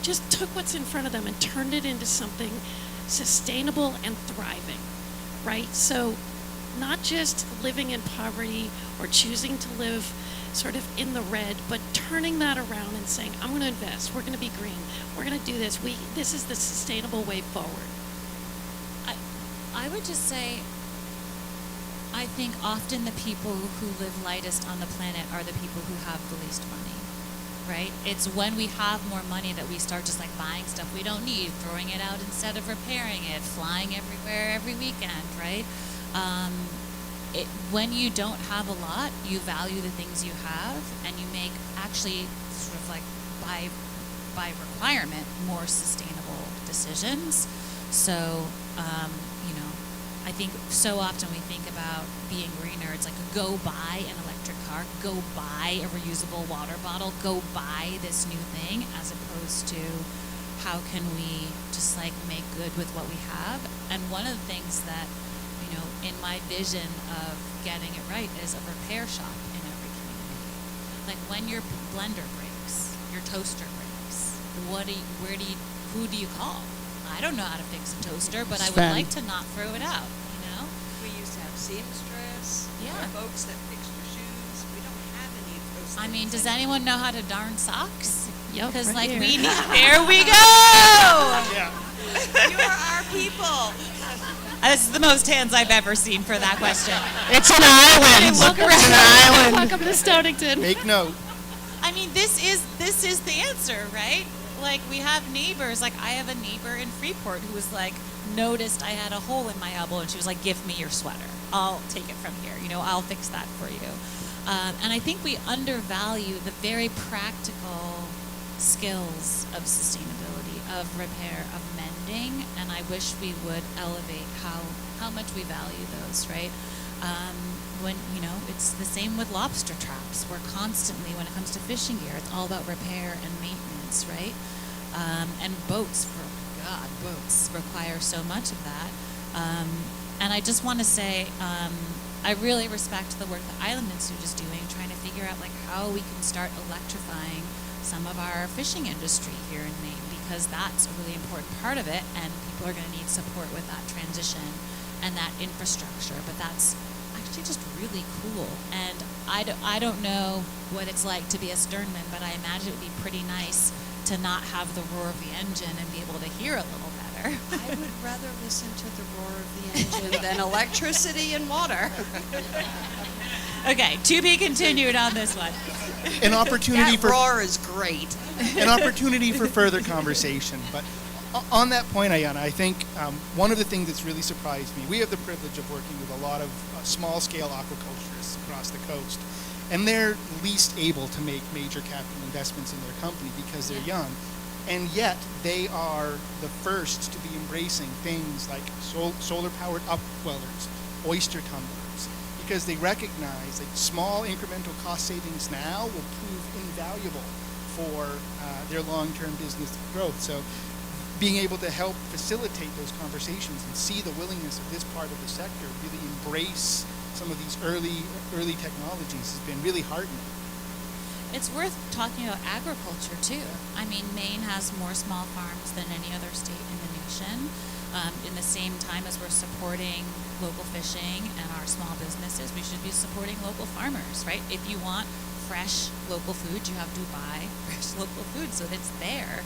just took what's in front of them and turned it into something sustainable and thriving, right? So not just living in poverty or choosing to live sort of in the red, but turning that around and saying, I'm going to invest, we're going to be green, we're going to do this, this is the sustainable way forward. I would just say, I think often the people who live lightest on the planet are the people who have the least money, right? It's when we have more money that we start just like buying stuff we don't need, throwing it out instead of repairing it, flying everywhere every weekend, right? When you don't have a lot, you value the things you have, and you make actually sort of like by requirement more sustainable decisions. So, I think so often we think about being greener. It's like go buy an electric car, go buy a reusable water bottle, go buy this new thing, as opposed to how can we just like make good with what we have. And one of the things that, in my vision of getting it right is a repair shop in every community. Like when your blender breaks, your toaster breaks. Who do you call? I don't know how to fix a toaster, but I would Sven. like to not throw it out, We used to have seamstress, Yeah. folks that fixed your shoes. We don't have any of those I mean, things does anymore. anyone know how to darn socks? Yep, Because right like here. we need, there we go! Yeah. You are our people. This is the most hands I've ever seen for that question. It's an island. Welcome, It's an island. welcome to Stonington. Make note. I mean, this is the answer, right? Like, we have neighbors. Like, I have a neighbor in Freeport who was like, noticed I had a hole in my elbow, and she was like, "Give me your sweater. I'll take it from here. I'll fix that for you." And I think we undervalue the very practical skills of sustainability, of repair, of mending, and I wish we would elevate how much we value those, right? When, it's the same with lobster traps. We're constantly, when it comes to fishing gear, it's all about repair and maintenance, right? And boats require so much of that. And I just want to say, I really respect the work the Island Institute is doing, trying to figure out how we can start electrifying some of our fishing industry here in Maine, because that's a really important part of it, and people are going to need support with that transition and that infrastructure. But that's actually just really cool. And I don't know what it's like to be a sternman, but I imagine it would be pretty nice to not have the roar of the engine and be able to hear a little better. I would rather listen to the roar of the engine than electricity and water. Okay, to be continued on this one. An opportunity That for roar is great. an opportunity for further conversation. But on that point, Ayana, I think one of the things that's really surprised me, we have the privilege of working with a lot of small-scale aquaculturists across the coast, and they're least able to make major capital investments in their company because they're young. And yet, they are the first to be embracing things like solar-powered upwellers, oyster tumblers, because they recognize that small incremental cost savings now will prove invaluable for their long-term business growth. So being able to help facilitate those conversations and see the willingness of this part of the sector really embrace some of these early technologies has been really heartening. It's worth talking about agriculture too. I mean, Maine has more small farms than any other state in the nation. In the same time as we're supporting local fishing and our small businesses, we should be supporting local farmers, right? If you want fresh local food, you have to buy fresh local food so that it's there.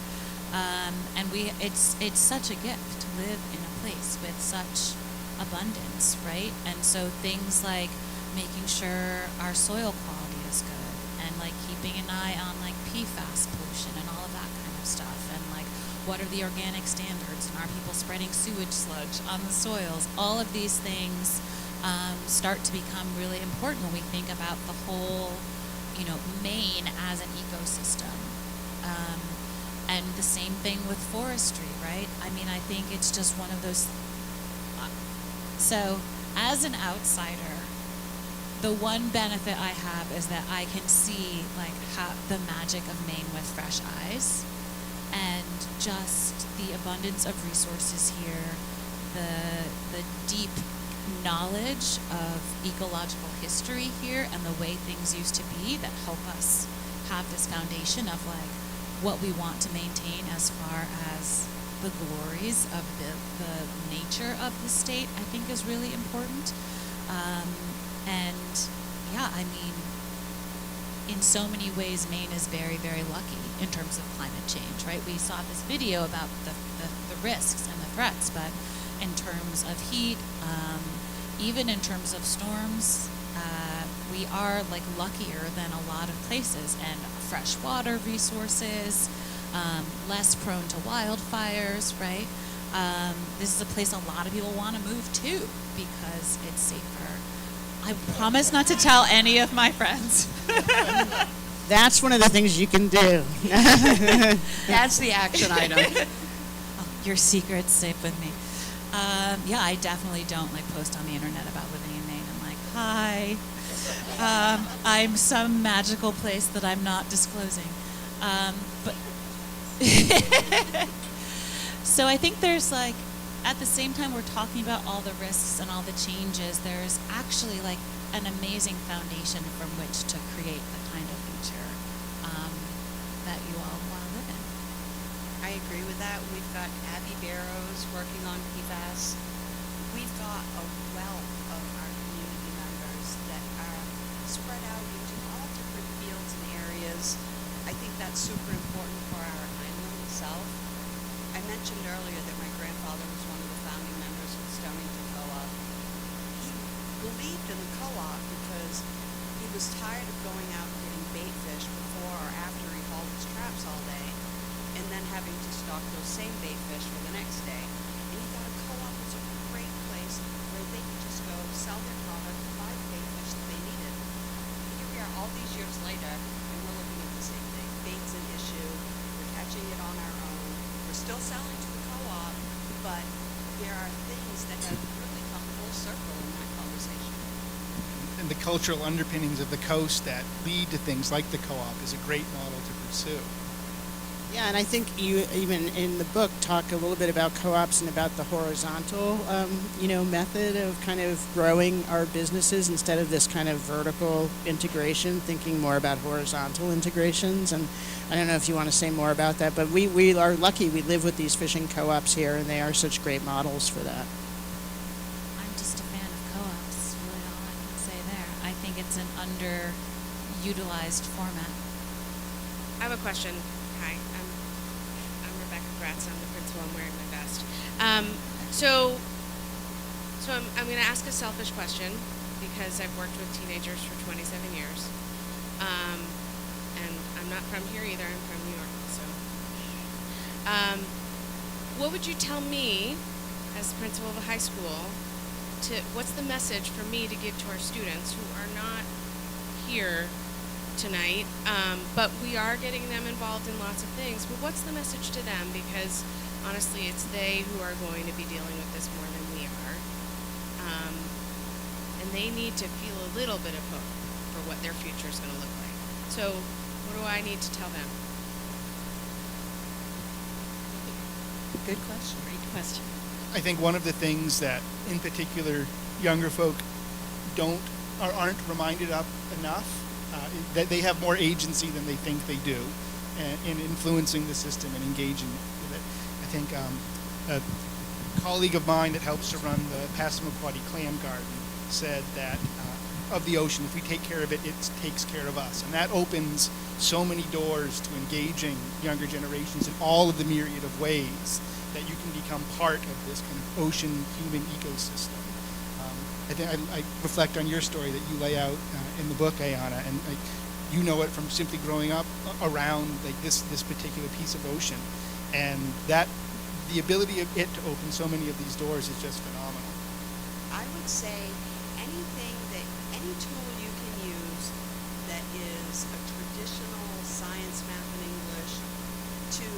And it's such a gift to live in a place with such abundance, right? And so things like making sure our soil quality is good, and keeping an eye on PFAS pollution and all of that kind of stuff, and what are the organic standards, and are people spreading sewage sludge on the soils? All of these things start to become really important when we think about the whole, Maine as an ecosystem. And the same thing with forestry, right? I mean, I think it's just one of those. So, as an outsider, the one benefit I have is that I can see how the magic of Maine with fresh eyes, and just the abundance of resources here, the deep knowledge of ecological history here, and the way things used to be that help us have this foundation of what we want to maintain as far as the glories of the nature of the state, I think is really important. And yeah, I mean, in so many ways, Maine is very, very lucky in terms of climate change, right? We saw this video about the risks and the threats, but in terms of heat, even in terms of storms, we are luckier than a lot of places, and fresh water resources, less prone to wildfires, right? This is a place a lot of people want to move to because it's safer. I promise not to tell any of my friends. That's one of the things you can do. That's the action item. Oh, your secret's safe with me. Yeah, I definitely don't post on the internet about living in Maine. I'm hi. I'm some magical place that I'm not disclosing. But so I think there's at the same time we're talking about all the risks and all the changes, there's actually an amazing foundation from which to create the kind of future that all want to live in. I agree with that. We've got Abby Barrows working on PFAS. We've got a wealth of our community members that are spread out into all different fields and areas. I think that's super important for our island itself. I mentioned earlier that my grandfather was one of the founding members of the Stonington Co-op. He believed in the co-op because he was tired of going out and getting bait fish before or after he hauled his traps all day, and then having to stock those same bait fish for the next day. And he thought a co-op was a great place where they could just go sell their product, buy the bait fish that they needed. Here we are all these years later, and we're looking at the same thing. Bait's an issue. We're catching it on our own. We're still selling to the co-op, but there are things that have really come full circle in that conversation. And the cultural underpinnings of the coast that lead to things like the co-op is a great model to pursue. Yeah, and I think you even in the book talk a little bit about co-ops and about the horizontal, method of kind of growing our businesses instead of this kind of vertical integration, thinking more about horizontal integrations. And I don't know if you want to say more about that, but we are lucky we live with these fishing co-ops here, and they are such great models for that. I'm just a fan of co-ops, really all I can say there. I think it's an underutilized format. I have a question. Hi, I'm Rebecca Gratz. I'm the principal. I'm wearing my vest. So I'm going to ask a selfish question because I've worked with teenagers for 27 years, and I'm not from here either. I'm from New York. So, what would you tell me, as the principal of a high school, what's the message for me to give to our students who are not here tonight, but we are getting them involved in lots of things. But what's the message to them? Because honestly, it's they who are going to be dealing with this more than we are, and they need to feel a little bit of hope for what their future is going to look like. So, what do I need to tell them? Good question. Great question. I think one of the things that, in particular, younger folk aren't reminded of enough, that they have more agency than they think they do in influencing the system and engaging with it. I think a colleague of mine that helps to run the Passamaquoddy Clam Garden said that of the ocean, if we take care of it, it takes care of us. And that opens so many doors to engaging younger generations in all of the myriad of ways that you can become part of this kind of ocean human ecosystem. I think I reflect on your story that you lay out in the book, Ayana, and you know it from simply growing up around this particular piece of ocean, and that the ability of it to open so many of these doors is just phenomenal. I would say any tool you can use that is a traditional science, math, and English to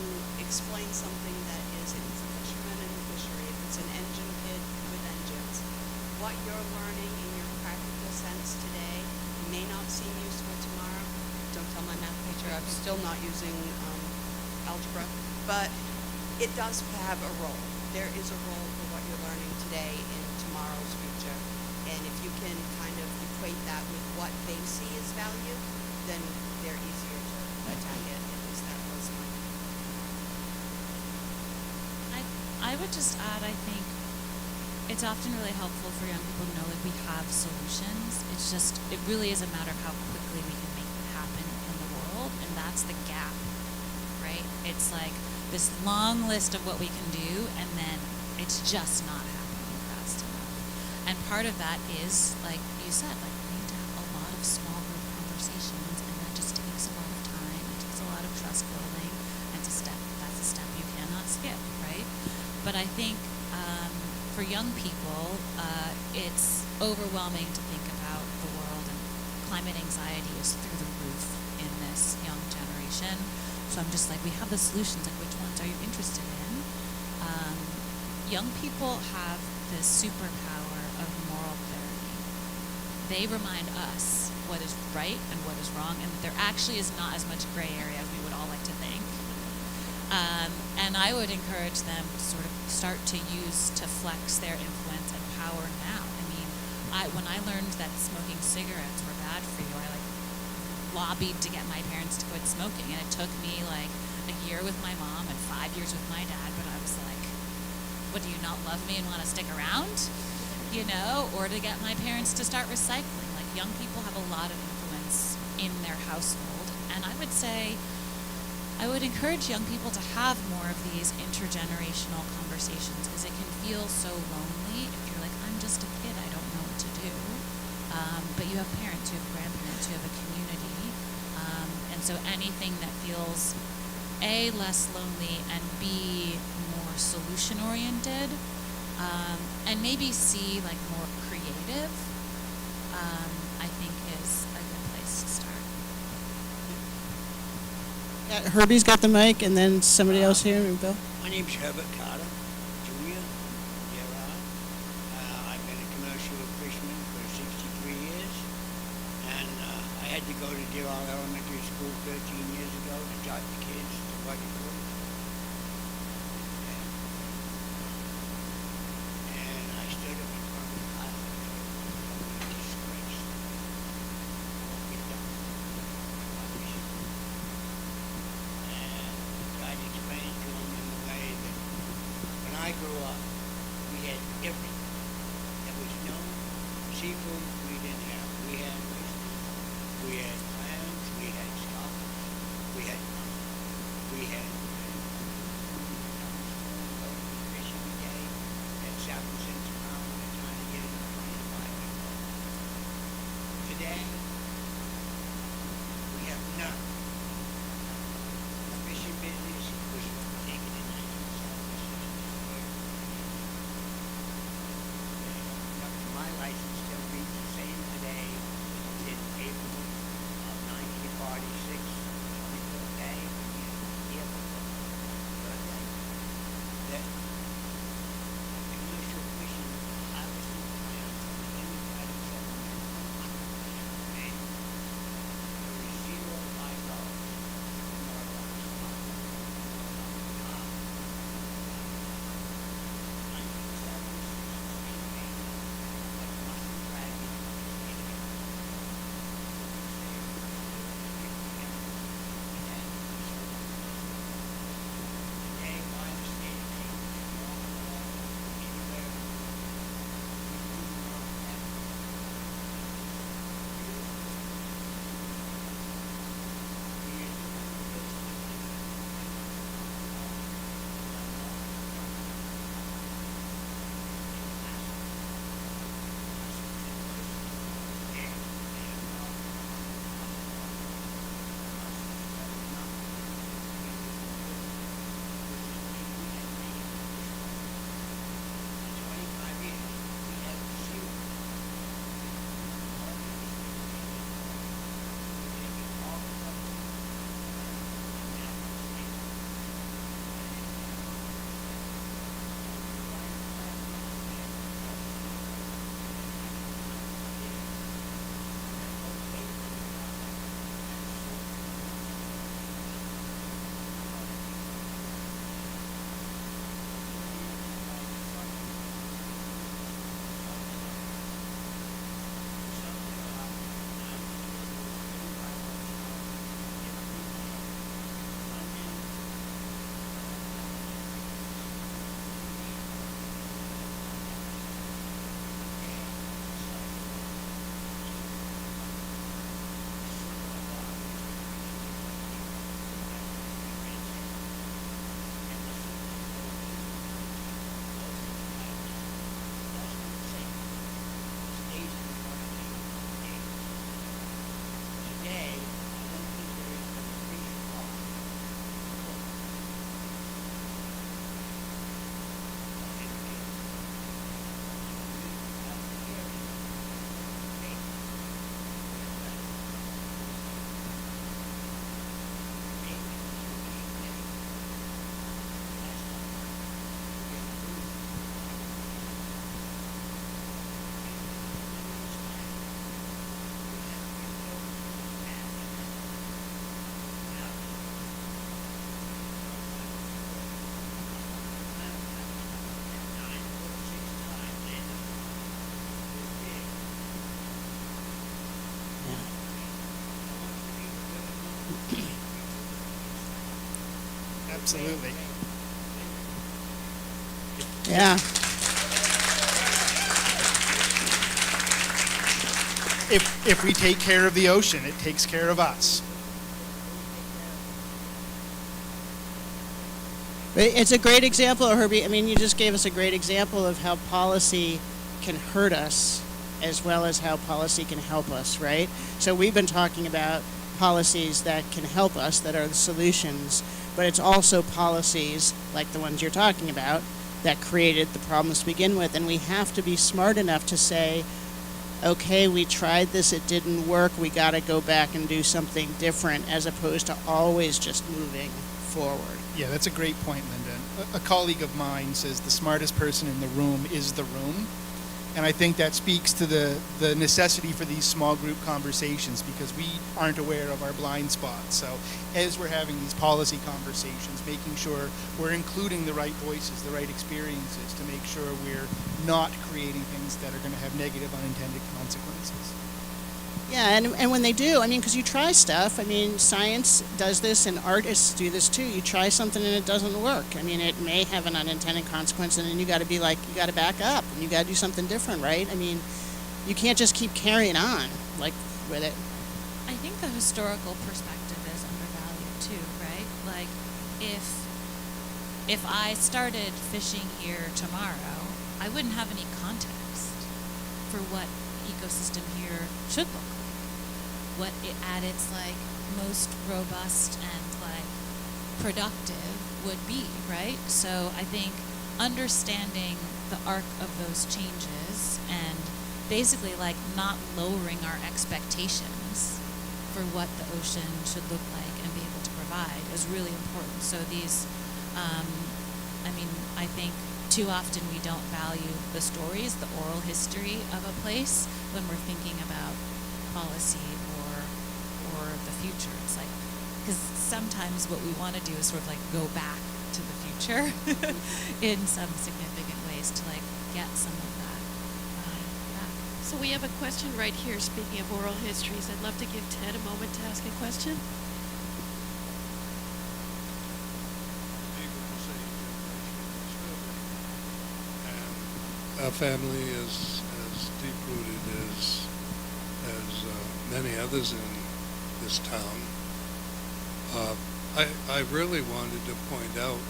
explain something that is, if it's a fisherman in the fishery, if it's an engine kid with engines, what you're learning in your practical sense today may not seem useful tomorrow. Don't tell my math teacher I'm still not using algebra, but it does have a role. There is a role for what you're learning today in tomorrow's future. And if you can kind of equate that with what they see as value, then they're easier to attack it. At least that was my I would just add, I think it's often really helpful for young people to know that we have solutions. It really is a matter of how quickly we can make it happen in the world, and that's the gap, right? It's like this long list of what we can do, and then it's just not happening fast enough. And part of that is, like you said, we need to have a lot of small group conversations, and that just takes a lot of time. It takes a lot of trust building, and that's a step you cannot skip, right? But I think for young people, it's overwhelming to think about the world, and climate anxiety is through the roof in this young generation. So I'm just like, we have the solutions, like which ones are you interested in? Young people have this superpower of moral clarity. They remind us what is right and what is wrong, and there actually is not as much gray area as we would all like to think. And I would encourage them to sort of start to flex their influence and power now. I mean, when I learned that smoking cigarettes were bad for you, I lobbied to get my parents to quit smoking, and it took me like a year with my mom and 5 years with my dad, but I was like, what, do you not love me and want to stick around? You know, or to get my parents to start recycling. Like, young people have a lot of influence in their household, and I would say I would encourage young people to have more of these intergenerational conversations, because it can feel so lonely if you're like, I'm just a kid, I don't know what to do. But you have parents, you have grandparents, you have a community, and so anything that feels A, less lonely, and B, more solution oriented, and maybe C, like more creative, I think is a good place to start. Herbie's got the mic, and then somebody else here, Bill. My name's Herbert Carter, Jr. from Deer Isle. I've been a commercial fisherman for 63 years, and I had to go to Deer Isle Elementary School 13 years ago to teach the kids to write a book. And I stood up in front of the class and told them, disgrace. Get down. And tried to explain to them in the way that when I grew up, we had everything. There was no seafood we didn't have. We had oysters, we had clams, we had scallops, we had mussels, we had fish every day at 7 cents a pound. They're trying to get it to $25. Today, we have none. The fishing business was taken in 1976. Absolutely. Yeah. If we take care of the ocean, it takes care of us. It's a great example, Herbie. I mean, you just gave us a great example of how policy can hurt us as well as how policy can help us, right? So we've been talking about policies that can help us, that are the solutions, but it's also policies like the ones you're talking about that created the problems to begin with. And we have to be smart enough to say, okay, we tried this, it didn't work, we got to go back and do something different, as opposed to always just moving forward. Yeah, that's a great point, Linda. A colleague of mine says the smartest person in the room is the room. And I think that speaks to the necessity for these small group conversations, because we aren't aware of our blind spots. So as we're having these policy conversations, making sure we're including the right voices, the right experiences, to make sure we're not creating things that are going to have negative unintended consequences. Yeah, and when they do, I mean, because you try stuff, I mean, science does this and artists do this too. You try something and it doesn't work. I mean, it may have an unintended consequence, and then you got to be like, you got to back up and you got to do something different, right? I mean, you can't just keep carrying on like with it. I think the historical perspective is undervalued too, right? Like, if I started fishing here tomorrow, I wouldn't have any context for what ecosystem here should look like. What it at its like most robust and like productive would be, right? So I think understanding the arc of those changes and basically like not lowering our expectations for what the ocean should look like and be able to provide is really important. So these, I mean, I think too often we don't value the stories, the oral history of a place when we're thinking about policy or the future. It's like, because sometimes what we want to do is sort of like go back to the future in some significant ways to like get some of that back. So we have a question right here, speaking of oral histories. I'd love to give Ted a moment to ask a question. Our family is as deep-rooted as many others in this town. I really wanted to point out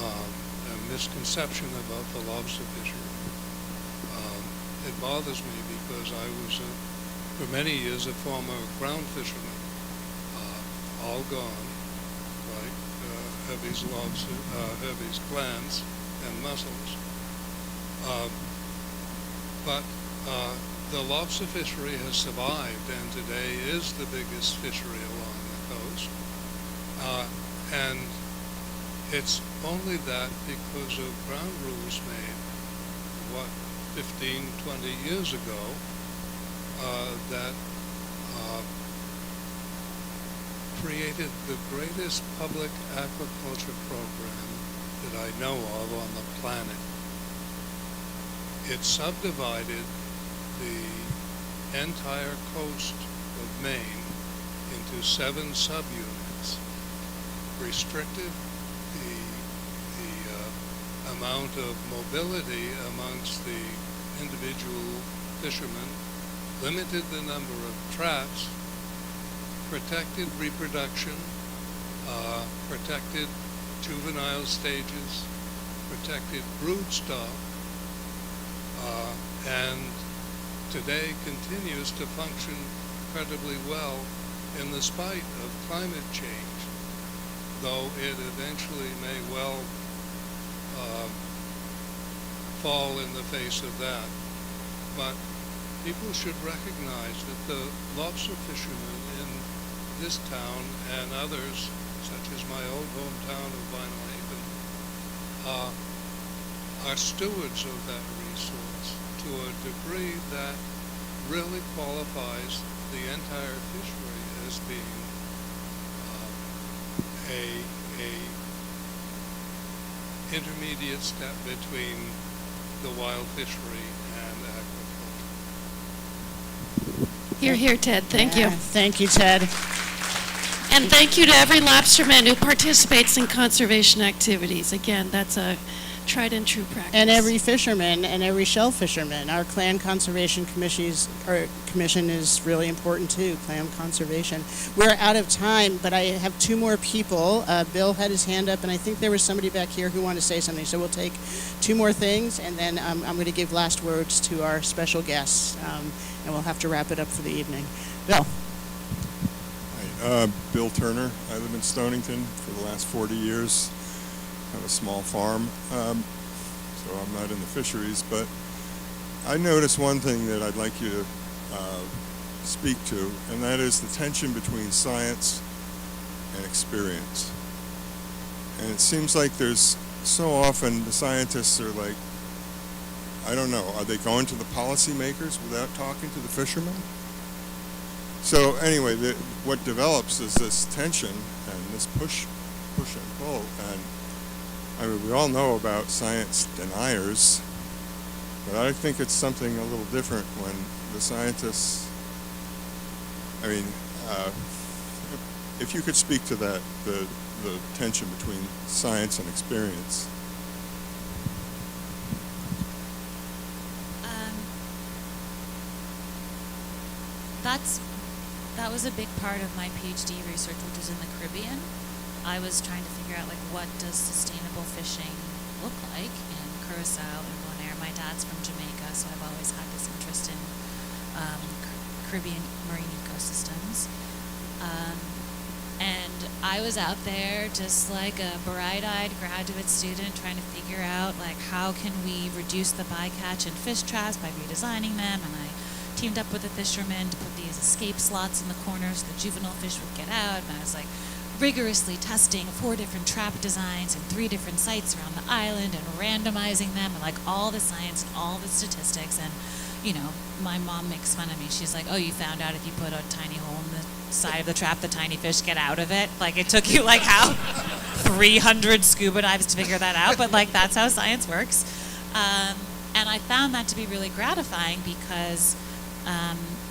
a misconception about the lobster fishery. It bothers me because I was, for many years, a former ground fisherman. All gone, right? Heavy's lobster, Heavy's clams and mussels. But the lobster fishery has survived, and today is the biggest fishery along the coast. And it's only that because of ground rules made, 15, 20 years ago, that created the greatest public aquaculture program that I know of on the planet. It subdivided the entire coast of Maine into 7 subunits, restricted the amount of mobility amongst the individual fishermen, limited the number of traps, protected reproduction, protected juvenile stages, protected brood stock, and today continues to function incredibly well in the spite of climate change, though it eventually may well fall in the face of that. But people should recognize that the lobster fishermen in this town and others, such as my old hometown of Vinyl Haven, are stewards of that resource to a degree that really qualifies the entire fishery as being a intermediate step between the wild fishery and agriculture. Here, Ted. Thank you. Thank you, Ted. And thank you to every lobsterman who participates in conservation activities. Again, that's a tried and true practice. And every fisherman and every shell fisherman. Our clam conservation commission is really important too, clam conservation. We're out of time, but I have two more people. Bill had his hand up, and I think there was somebody back here who wanted to say something. So we'll take two more things, and then I'm going to give last words to our special guests, and we'll have to wrap it up for the evening. Bill. Hi, Bill Turner. I live in Stonington for the last 40 years. I have a small farm, so I'm not in the fisheries, but I noticed one thing that I'd like you to speak to, and that is the tension between science and experience. And it seems like there's so often the scientists are like, I don't know, are they going to the policymakers without talking to the fishermen? So anyway, what develops is this tension and this push and pull. And I mean, we all know about science deniers, but I think it's something a little different when the scientists, I mean, if you could speak to that, the tension between science and experience. That was a big part of my PhD research, which was in the Caribbean. I was trying to figure out, like, what does sustainable fishing look like in Curacao and Bonaire. My dad's from Jamaica, so I've always had this interest in Caribbean marine ecosystems. And I was out there just like a bright-eyed graduate student trying to figure out, like, how can we reduce the bycatch in fish traps by redesigning them. And I teamed up with a fisherman to put these escape slots in the corners so the juvenile fish would get out. And I was like rigorously testing 4 different trap designs in 3 different sites around the island and randomizing them, and like all the science and all the statistics. And you know, my mom makes fun of me. She's like, oh, you found out if you put a tiny hole in the side of the trap, the tiny fish get out of it. Like, it took you like how 300 scuba dives to figure that out, but like that's how science works. And I found that to be really gratifying because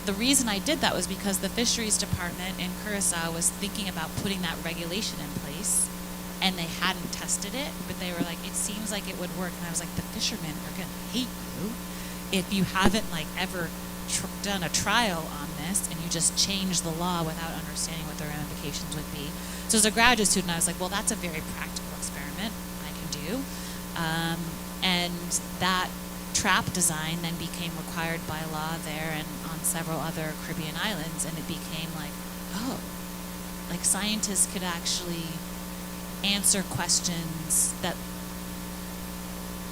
the reason I did that was because the fisheries department in Curacao was thinking about putting that regulation in place, and they hadn't tested it, but they were like, it seems like it would work. And I was like, the fishermen are going to hate you if you haven't like ever done a trial on this and you just change the law without understanding what the ramifications would be. So as a graduate student, I was like, well, that's a very practical experiment I can do. And that trap design then became required by law there and on several other Caribbean islands, and it became like, oh, like scientists could actually answer questions that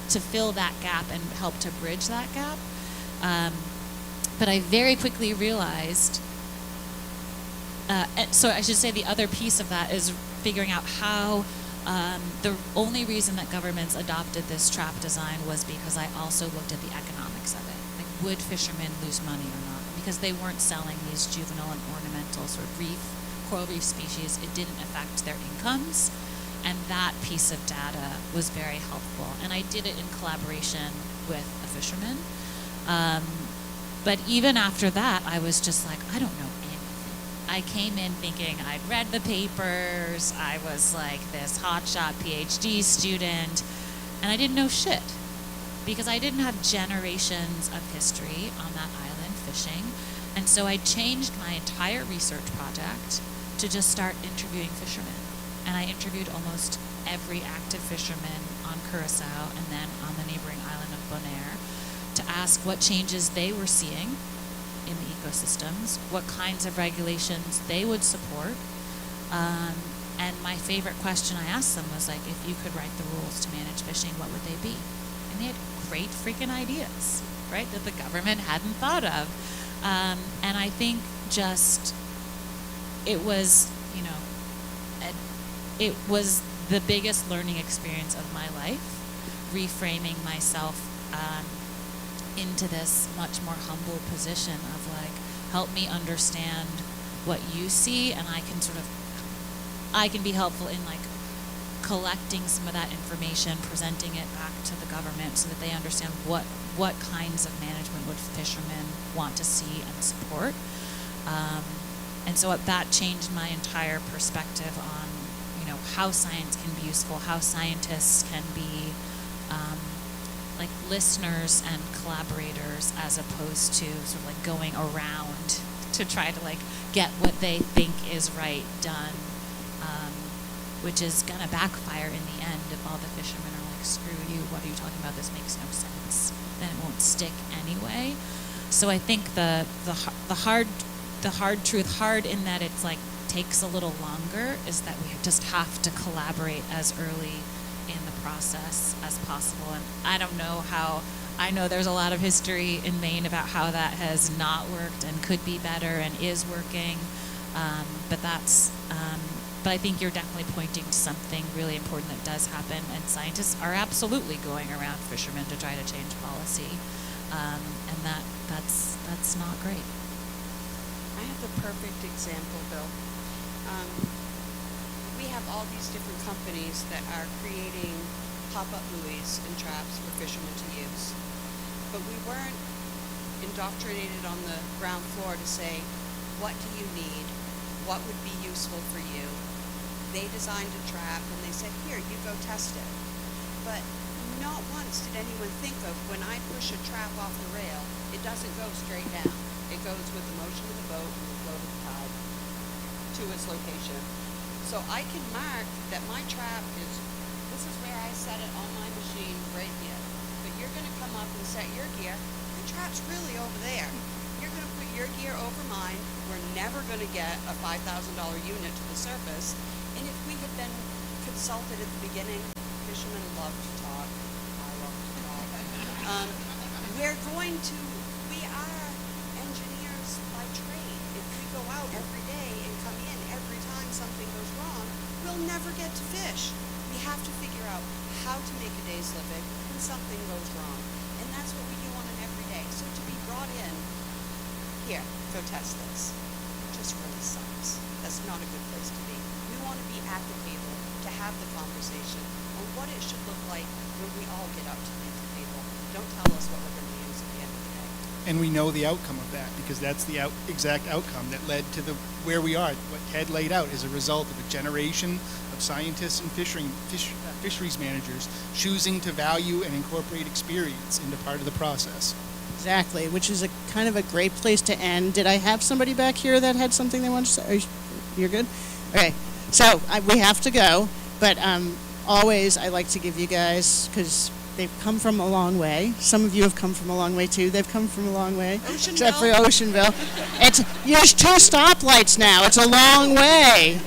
to fill that gap and help to bridge that gap. But I very quickly realized, so I should say the other piece of that is figuring out how the only reason that governments adopted this trap design was because I also looked at the economics of it. Like, would fishermen lose money or not? Because they weren't selling these juvenile and ornamental sort of coral reef species, it didn't affect their incomes. And that piece of data was very helpful. And I did it in collaboration with a fisherman. But even after that, I was just like, I don't know anything. I came in thinking I'd read the papers, I was like this hotshot PhD student, and I didn't know shit. Because I didn't have generations of history on that island fishing. And so I changed my entire research project to just start interviewing fishermen. And I interviewed almost every active fisherman on Curacao and then on the neighboring island of Bonaire to ask what changes they were seeing in the ecosystems, what kinds of regulations they would support. And my favorite question I asked them was like, if you could write the rules to manage fishing, what would they be? And they had great freaking ideas, right, that the government hadn't thought of. And I think just it was, you know, it was the biggest learning experience of my life, reframing myself into this much more humble position of like, help me understand what you see, and I can be helpful in like collecting some of that information, presenting it back to the government so that they understand what kinds of management would fishermen want to see and support. And so that changed my entire perspective on, how science can be useful, how scientists can be like listeners and collaborators, as opposed to sort of like going around to try to like get what they think is right done, which is gonna backfire in the end if all the fishermen are like, screw you, what are you talking about, this makes no sense, then it won't stick anyway. So I think the hard truth, hard in that it's like takes a little longer, is that we just have to collaborate as early in the process as possible. And I don't know how, I know there's a lot of history in Maine about how that has not worked and could be better and is working, but I think you're definitely pointing to something really important that does happen, and scientists are absolutely going around fishermen to try to change policy, and that's not great. I have the perfect example, Bill. We have all these different companies that are creating pop-up buoys and traps for fishermen to use. But we weren't indoctrinated on the ground floor to say, what do you need? What would be useful for you? They designed a trap and they said, here, you go test it. But not once did anyone think of, when I push a trap off the rail, it doesn't go straight down. It goes with the motion of the boat and the flow of the tide to its location. So I can mark that my trap this is where I set it on my machine right here. But you're going to come up and set your gear. The trap's really over there. You're going to put your gear over mine. We're never going to get a $5,000 unit to the surface. And if we had been consulted at the beginning, fishermen love to talk. I love to talk. We are engineers by trade. If we go out every day and come in every time something goes wrong, we'll never get to fish. We have to figure out how to make a day's living when something goes wrong. And that's what we do on an everyday. So to be brought in, here, go test this, just really sucks. That's not a good place to be. We want to be at the table to have the conversation on what it should look like when we all get up to the table. Don't tell us what we're going to use at the end of the day. And we know the outcome of that, because that's the exact outcome that led to where we are. What Ted laid out is a result of a generation of scientists and fisheries managers choosing to value and incorporate experience into part of the process. Exactly, which is a kind of a great place to end. Did I have somebody back here that had something they wanted to say? You're good? Okay, so we have to go, but always I like to give you guys, because they've come from a long way. Some of you have come from a long way too. They've come from a long way. Except for Oceanville. There's 2 stoplights now. It's a long way.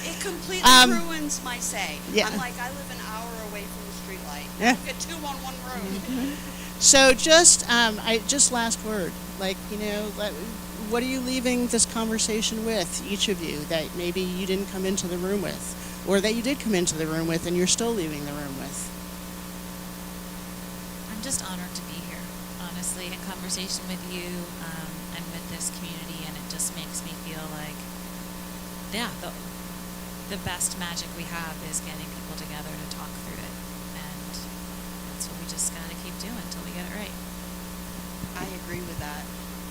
It completely ruins my say. Yeah. I'm like, I live an hour away from the street light. Yeah. I get 2 on one road. So just last word, what are you leaving this conversation with, each of you, that maybe you didn't come into the room with, or that you did come into the room with and you're still leaving the room with? I'm just honored to be here, honestly, in conversation with you and with this community, and it just makes me feel like, the best magic we have is getting people together to talk through it, and that's what we just gotta keep doing until we get it right. I agree with that.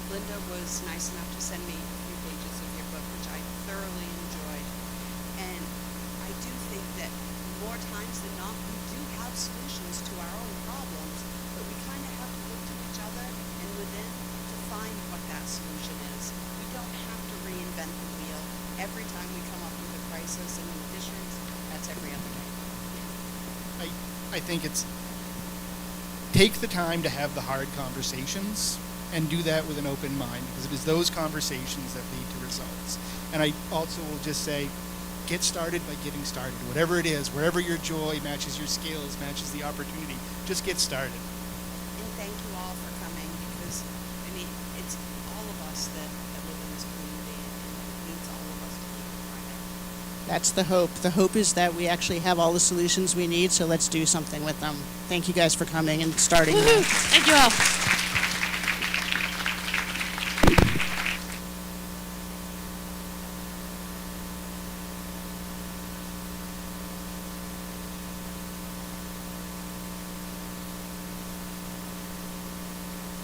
Linda was nice enough to send me a few pages of your book, which I thoroughly enjoyed. And I do think that more times than not, we do have solutions to our own problems, but we kind of have to look to each other and within to find what that solution is. We don't have to reinvent the wheel every time we come up with a crisis, and in the fisheries, that's every other day. I think it's take the time to have the hard conversations and do that with an open mind, because it is those conversations that lead to results. And I also will just say, get started by getting started. Whatever it is, wherever your joy matches your skills, matches the opportunity, just get started. And thank you all for coming, because, it's all of us that live in this community, and it needs all of us to keep trying. That's the hope. The hope is that we actually have all the solutions we need, so let's do something with them. Thank you guys for coming and starting. Thank you all.